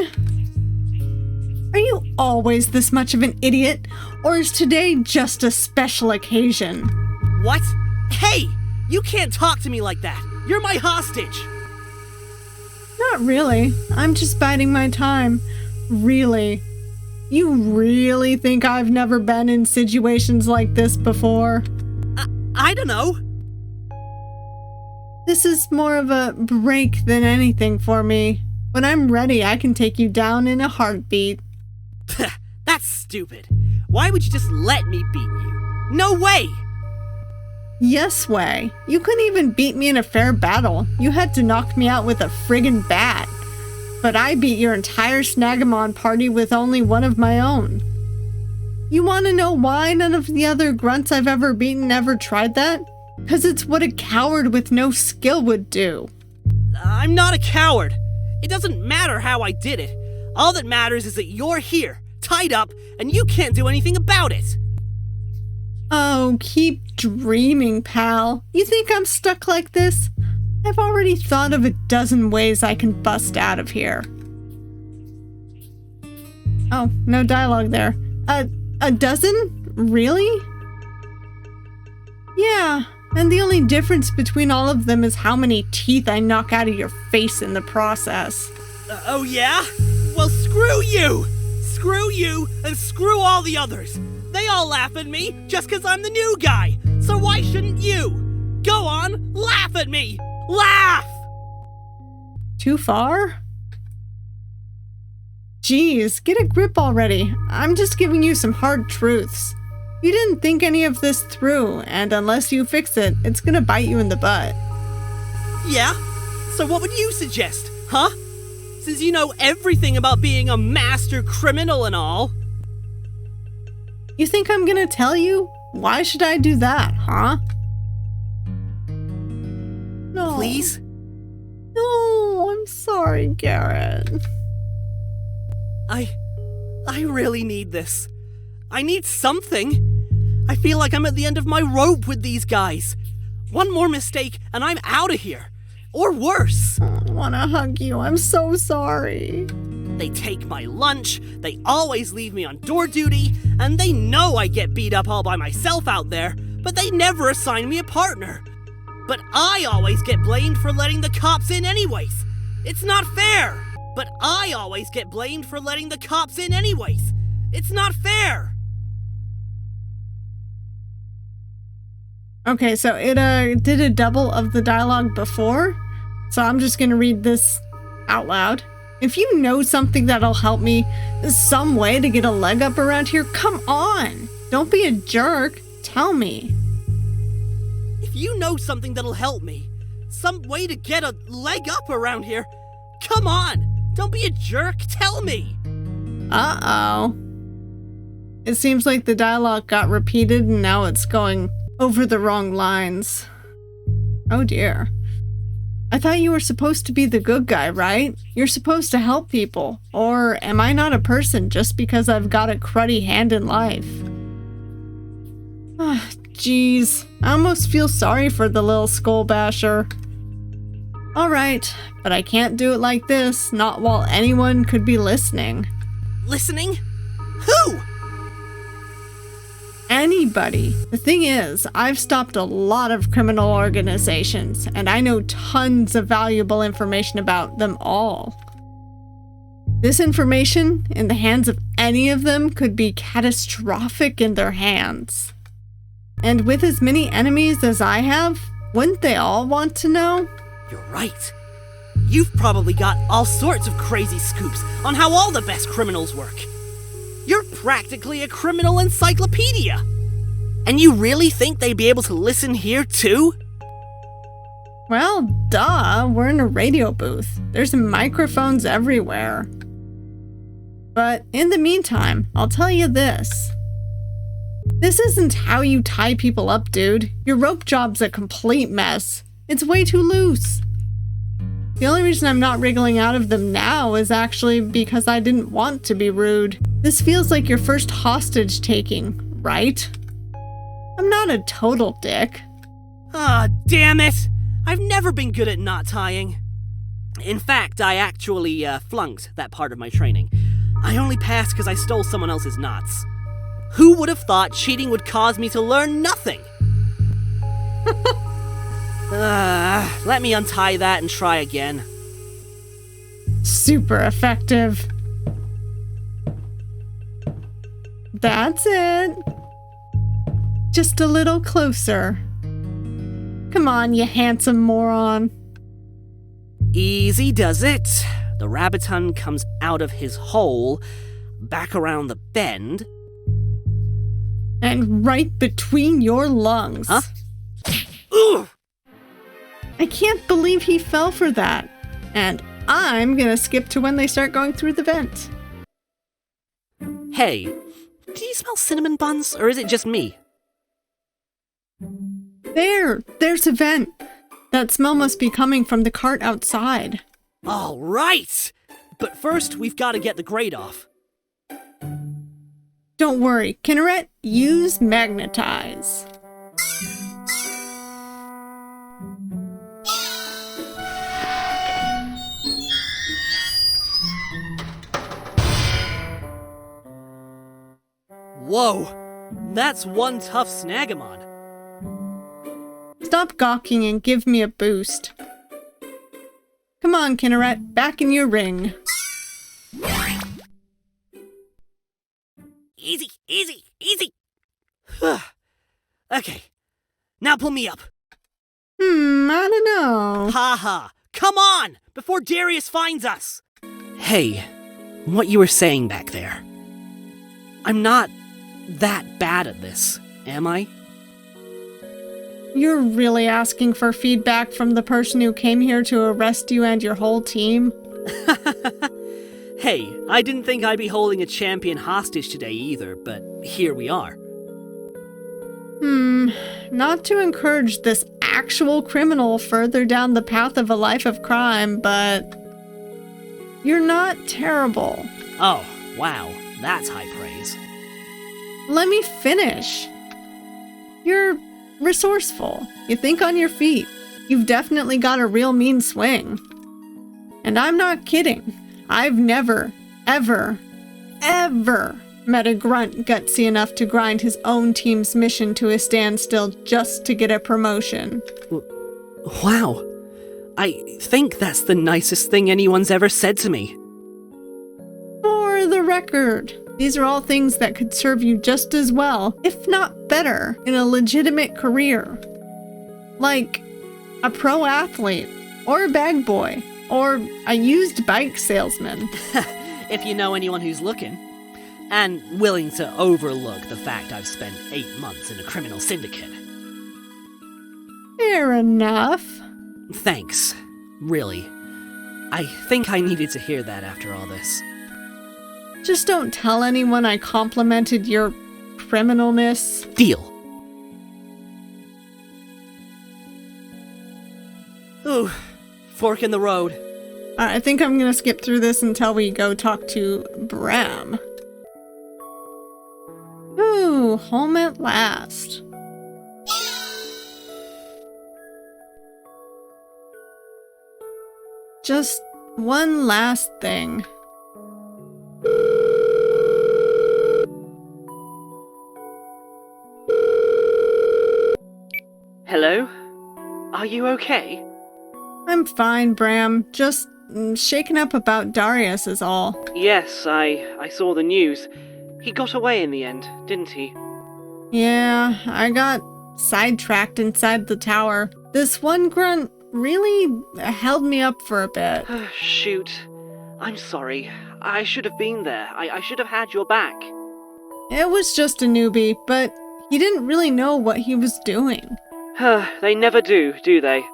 Speaker 1: Are you always this much of an idiot, or is today just a special occasion?
Speaker 4: What? Hey! You can't talk to me like that! You're my hostage!
Speaker 1: Not really. I'm just biding my time. Really. You really think I've never been in situations like this before?
Speaker 4: I don't know.
Speaker 1: This is more of a break than anything for me. When I'm ready, I can take you down in a heartbeat.
Speaker 4: That's stupid. Why would you just let me beat you? No way!
Speaker 1: Yes way. You couldn't even beat me in a fair battle. You had to knock me out with a friggin' bat. But I beat your entire SnaggeMon party with only one of my own. You want to know why none of the other grunts I've ever beaten ever tried that? 'Cause it's what a coward with no skill would do.
Speaker 4: I'm not a coward. It doesn't matter how I did it. All that matters is that you're here, tied up, and you can't do anything about it.
Speaker 1: Oh, keep dreaming, pal. You think I'm stuck like this? I've already thought of a dozen ways I can bust out of here. Oh, no dialogue there. A dozen? Really? Yeah, and the only difference between all of them is how many teeth I knock out of your face in the process.
Speaker 4: Oh yeah? Well, screw you! Screw you, and screw all the others! They all laugh at me just 'cause I'm the new guy, so why shouldn't you? Go on, laugh at me! Laugh!
Speaker 1: Too far? Jeez, get a grip already. I'm just giving you some hard truths. You didn't think any of this through, and unless you fix it, it's gonna bite you in the butt.
Speaker 4: Yeah? So what would you suggest, huh? Since you know everything about being a master criminal and all.
Speaker 1: You think I'm gonna tell you? Why should I do that, huh? No.
Speaker 4: Please?
Speaker 1: No, I'm sorry, Garrett.
Speaker 4: I really need this. I need something. I feel like I'm at the end of my rope with these guys. One more mistake and I'm out of here. Or worse.
Speaker 1: I wanna hug you. I'm so sorry.
Speaker 4: They take my lunch, they always leave me on door duty, and they know I get beat up all by myself out there, but they never assign me a partner. But I always get blamed for letting the cops in anyways. It's not fair. But I always get blamed for letting the cops in anyways. It's not fair.
Speaker 1: Okay, so it did a double of the dialogue before, so I'm just gonna read this out loud. If you know something that'll help me, some way to get a leg up around here, come on! Don't be a jerk. Tell me.
Speaker 4: If you know something that'll help me, some way to get a leg up around here, come on! Don't be a jerk, tell me!
Speaker 1: Uh-oh. It seems like the dialogue got repeated and now it's going over the wrong lines. Oh dear. I thought you were supposed to be the good guy, right? You're supposed to help people. Or am I not a person just because I've got a cruddy hand in life? Ah, jeez. I almost feel sorry for the little skull basher. Alright, but I can't do it like this, not while anyone could be listening.
Speaker 4: Listening? Who?
Speaker 1: Anybody. The thing is, I've stopped a lot of criminal organizations, and I know tons of valuable information about them all. This information, in the hands of any of them, could be catastrophic in their hands. And with as many enemies as I have, wouldn't they all want to know?
Speaker 4: You're right. You've probably got all sorts of crazy scoops on how all the best criminals work. You're practically a criminal encyclopedia. And you really think they'd be able to listen here too?
Speaker 1: Well, duh, we're in a radio booth. There's microphones everywhere. But in the meantime, I'll tell you this. This isn't how you tie people up, dude. Your rope job's a complete mess. It's way too loose. The only reason I'm not wriggling out of them now is actually because I didn't want to be rude. This feels like your first hostage taking, right? I'm not a total dick.
Speaker 4: Ah, damn it! I've never been good at knot tying. In fact, I actually flunked that part of my training. I only passed because I stole someone else's knots. Who would have thought cheating would cause me to learn nothing? Let me untie that and try again.
Speaker 1: Super effective. That's it. Just a little closer. Come on, you handsome moron.
Speaker 4: Easy does it. The rabbiton comes out of his hole, back around the bend.
Speaker 1: And right between your lungs.
Speaker 4: Huh? Ugh!
Speaker 1: I can't believe he fell for that. And I'm gonna skip to when they start going through the vent.
Speaker 4: Hey, do you smell cinnamon buns, or is it just me?
Speaker 1: There's a vent. That smell must be coming from the cart outside.
Speaker 4: All right! But first, we've got to get the grate off.
Speaker 1: Don't worry, Kinneret, use magnetize.
Speaker 4: Whoa! That's one tough SnaggeMon.
Speaker 1: Stop gawking and give me a boost. Come on, Kinneret, back in your ring.
Speaker 4: Easy, easy, easy! Okay, now pull me up.
Speaker 1: I don't know.
Speaker 4: Ha ha! Come on! Before Darius finds us! Hey, what you were saying back there. I'm not that bad at this, am I?
Speaker 1: You're really asking for feedback from the person who came here to arrest you and your whole team?
Speaker 4: Hey, I didn't think I'd be holding a champion hostage today either, but here we are.
Speaker 1: Not to encourage this actual criminal further down the path of a life of crime, but you're not terrible.
Speaker 4: Oh, wow, that's high praise.
Speaker 1: Let me finish. You're resourceful. You think on your feet. You've definitely got a real mean swing. And I'm not kidding. I've never, ever met a grunt gutsy enough to grind his own team's mission to a standstill just to get a promotion.
Speaker 4: Wow. I think that's the nicest thing anyone's ever said to me.
Speaker 1: For the record, these are all things that could serve you just as well, if not better, in a legitimate career. Like a pro athlete, or a bag boy, or a used bike salesman.
Speaker 4: If you know anyone who's looking. And willing to overlook the fact I've spent 8 months in a criminal syndicate.
Speaker 1: Fair enough.
Speaker 4: Thanks. Really. I think I needed to hear that after all this.
Speaker 1: Just don't tell anyone I complimented your criminalness.
Speaker 4: Deal. Ooh, fork in the road.
Speaker 1: I think I'm gonna skip through this until we go talk to Bram. Ooh, home at last. Just one last thing.
Speaker 6: Hello? Are you okay?
Speaker 1: I'm fine, Bram. Just shaken up about Darius is all.
Speaker 6: Yes, I saw the news. He got away in the end, didn't he?
Speaker 1: Yeah, I got sidetracked inside the tower. This one grunt really held me up for a bit.
Speaker 6: Shoot. I'm sorry. I should have been there. I should have had your back.
Speaker 1: It was just a newbie, but he didn't really know what he was doing.
Speaker 6: They never do they?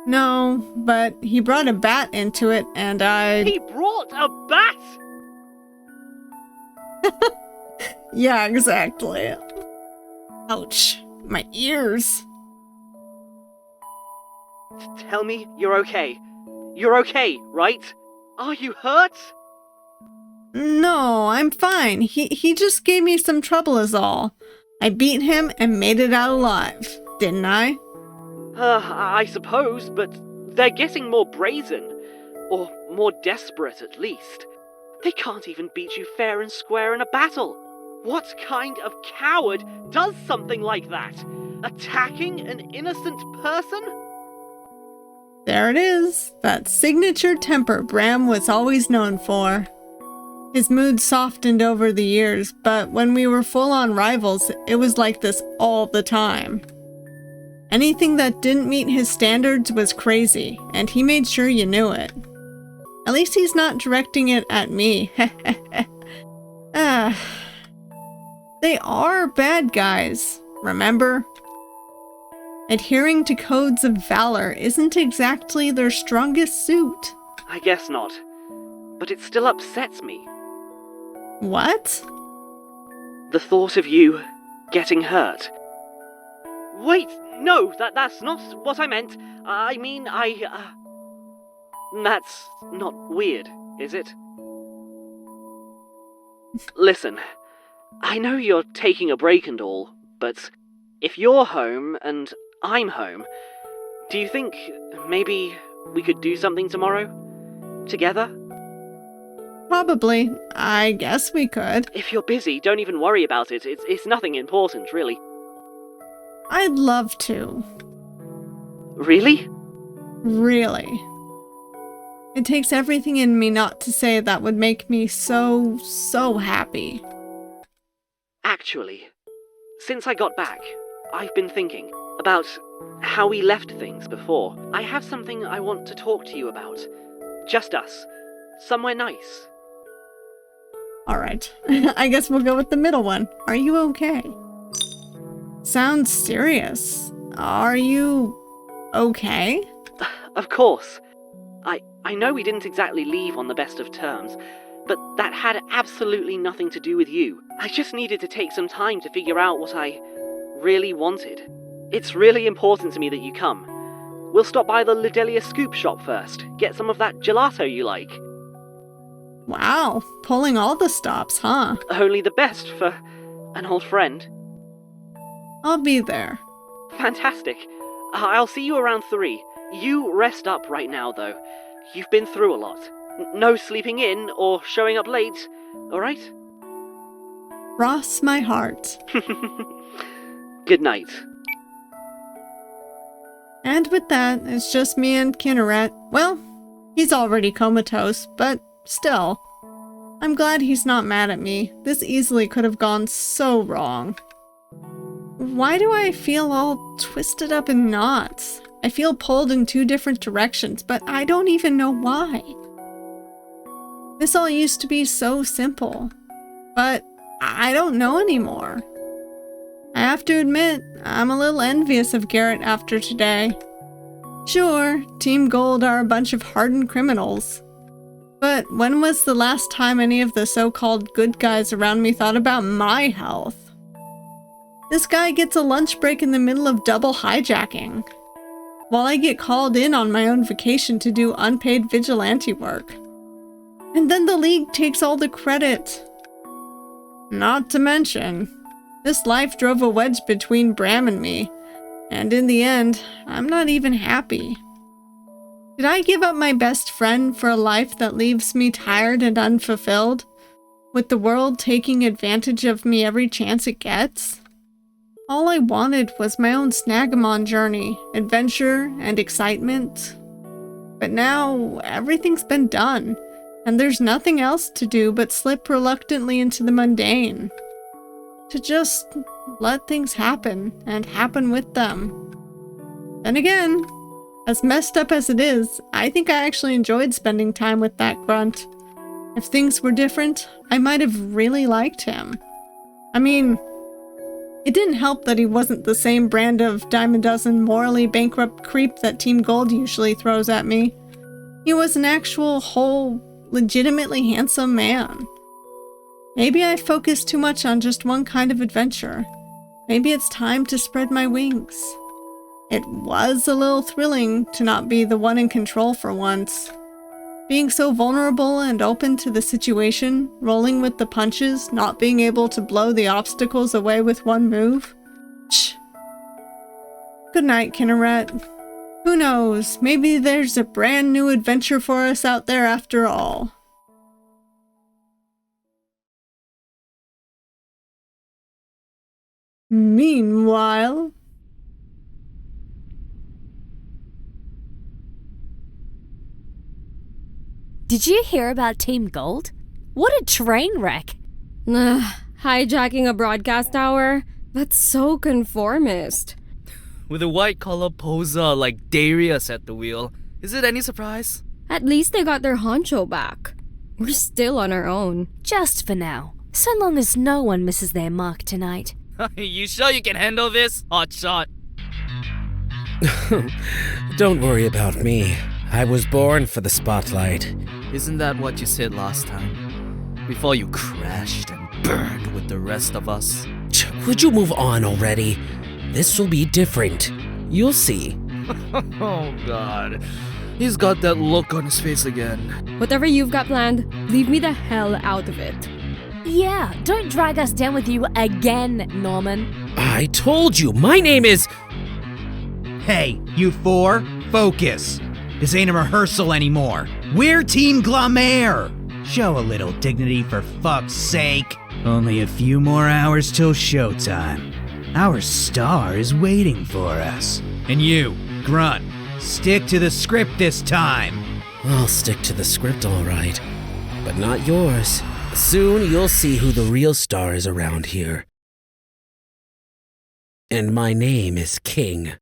Speaker 1: No, but he brought a bat into it, and
Speaker 6: He brought a bat?!
Speaker 1: Yeah, exactly. Ouch. My ears.
Speaker 6: Tell me you're okay. You're okay, right? Are you hurt?
Speaker 1: No, I'm fine. He just gave me some trouble is all. I beat him and made it out alive, didn't I?
Speaker 6: I suppose, but they're getting more brazen. Or more desperate, at least. They can't even beat you fair and square in a battle. What kind of coward does something like that? Attacking an innocent person?
Speaker 1: There it is. That signature temper Bram was always known for. His mood softened over the years, but when we were full-on rivals, it was like this all the time. Anything that didn't meet his standards was crazy, and he made sure you knew it. At least he's not directing it at me. They are bad guys, remember? Adhering to codes of valor isn't exactly their strongest suit.
Speaker 6: I guess not. But it still upsets me.
Speaker 1: What?
Speaker 6: The thought of you getting hurt. Wait, no, that's not what I meant. I mean, That's not weird, is it? Listen, I know you're taking a break and all, but if you're home and I'm home, do you think maybe we could do something tomorrow? Together?
Speaker 1: Probably. I guess we could.
Speaker 6: If you're busy, don't even worry about it. It's nothing important, really.
Speaker 1: I'd love to.
Speaker 6: Really?
Speaker 1: Really. It takes everything in me not to say that would make me so happy.
Speaker 6: Actually, since I got back, I've been thinking about how we left things before. I have something I want to talk to you about. Just us. Somewhere nice.
Speaker 1: Alright, I guess we'll go with the middle one. Are you okay? Sounds serious. Are you okay?
Speaker 6: Of course. I know we didn't exactly leave on the best of terms, but that had absolutely nothing to do with you. I just needed to take some time to figure out what I really wanted. It's really important to me that you come. We'll stop by the Lidelia Scoop shop first, get some of that gelato you like.
Speaker 1: Wow, pulling all the stops, huh?
Speaker 6: Only the best for an old friend.
Speaker 1: I'll be there.
Speaker 6: Fantastic. I'll see you around 3. You rest up right now, though. You've been through a lot. No sleeping in or showing up late, alright?
Speaker 1: Cross my heart.
Speaker 6: Good night.
Speaker 1: And with that, it's just me and Kinneret. Well, he's already comatose, but still. I'm glad he's not mad at me. This easily could have gone so wrong. Why do I feel all twisted up in knots? I feel pulled in 2 different directions, but I don't even know why. This all used to be so simple, but I don't know anymore. I have to admit, I'm a little envious of Garrett after today. Sure, Team Golde are a bunch of hardened criminals. But when was the last time any of the so-called good guys around me thought about my health? This guy gets a lunch break in the middle of double hijacking, while I get called in on my own vacation to do unpaid vigilante work. And then the League takes all the credit. Not to mention, this life drove a wedge between Bram and me, and in the end, I'm not even happy. Did I give up my best friend for a life that leaves me tired and unfulfilled, with the world taking advantage of me every chance it gets? All I wanted was my own SnaggeMon journey, adventure, and excitement. But now, everything's been done, and there's nothing else to do but slip reluctantly into the mundane. To just let things happen, and happen with them. Then again, As messed up as it is, I think I actually enjoyed spending time with that grunt. If things were different, I might have really liked him. I mean, it didn't help that he wasn't the same brand of dime a dozen morally bankrupt creep that Team Golde usually throws at me. He was an actual, whole, legitimately handsome man. Maybe I focused too much on just one kind of adventure. Maybe it's time to spread my wings. It was a little thrilling to not be the one in control for once. Being so vulnerable and open to the situation, rolling with the punches, not being able to blow the obstacles away with one move. Shh. Good night, Kinneret. Who knows, maybe there's a brand new adventure for us out there after all. Meanwhile...
Speaker 7: Did you hear about Team Golde? What a train wreck!
Speaker 8: Hijacking a broadcast tower? That's so conformist.
Speaker 9: With a white-collar poser like Darius at the wheel, is it any surprise?
Speaker 8: At least they got their honcho back. We're still on our own.
Speaker 7: Just for now. So long as no one misses their mark tonight.
Speaker 9: You sure you can handle this, hotshot?
Speaker 10: Don't worry about me. I was born for the spotlight.
Speaker 9: Isn't that what you said last time? Before you crashed and burned with the rest of us?
Speaker 10: Would you move on already? This will be different. You'll see.
Speaker 9: Oh god. He's got that look on his face again.
Speaker 8: Whatever you've got planned, leave me the hell out of it.
Speaker 7: Yeah, don't drag us down with you again, Norman.
Speaker 10: I told you, my name is...
Speaker 11: Hey, you four, focus. This ain't a rehearsal anymore. We're Team Glameur. Show a little dignity for fuck's sake. Only a few more hours till showtime. Our star is waiting for us. And you, Grunt, stick to the script this time.
Speaker 10: I'll stick to the script all right, but not yours. Soon you'll see who the real star is around here. And my name is King.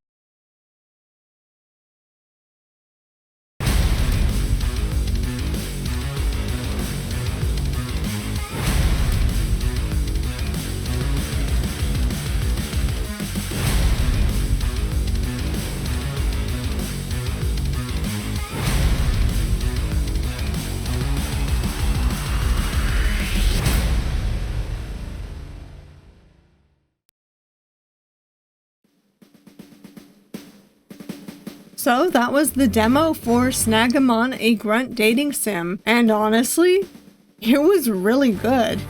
Speaker 1: So that was the demo for SnaggeMon, a Grunt Dating Sim, and honestly, it was really good.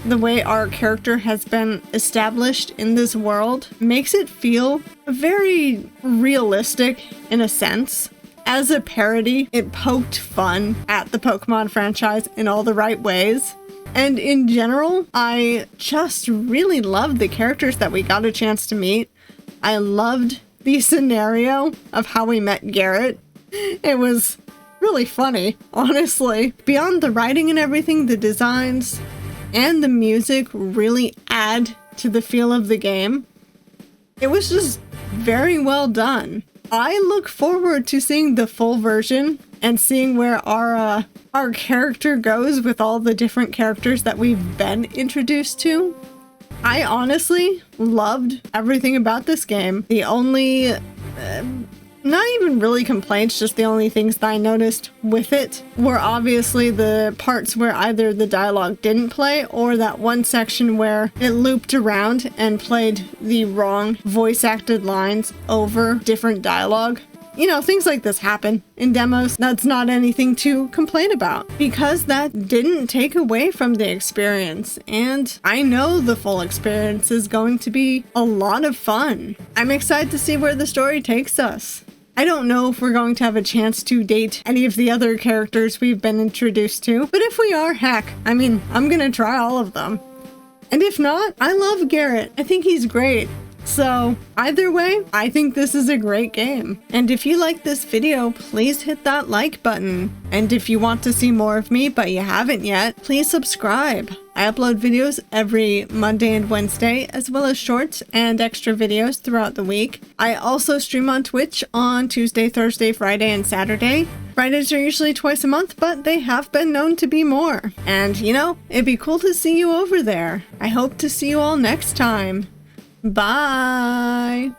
Speaker 1: The way our character has been established in this world makes it feel very realistic in a sense. As a parody, it poked fun at the Pokemon franchise in all the right ways. And in general, I just really loved the characters that we got a chance to meet. I loved the scenario of how we met Garrett. It was really funny, honestly. Beyond the writing and everything, the designs and the music really add to the feel of the game. It was just very well done. I look forward to seeing the full version and seeing where our character goes with all the different characters that we've been introduced to. I honestly loved everything about this game. The only, not even really complaints, just the only things that I noticed with it were obviously the parts where either the dialogue didn't play or that one section where it looped around and played the wrong voice acted lines over different dialogue. You know, things like this happen in demos. That's not anything to complain about because that didn't take away from the experience. And I know the full experience is going to be a lot of fun. I'm excited to see where the story takes us. I don't know if we're going to have a chance to date any of the other characters we've been introduced to, but if we are, heck, I mean, I'm gonna try all of them. And if not, I love Garrett. I think he's great. So either way, I think this is a great game. And if you like this video, please hit that like button. And if you want to see more of me but you haven't yet, please subscribe. I upload videos every Monday and Wednesday, as well as shorts and extra videos throughout the week. I also stream on Twitch on Tuesday, Thursday, Friday, and Saturday. Fridays are usually twice a month, but they have been known to be more. And you know, it'd be cool to see you over there. I hope to see you all next time. Bye!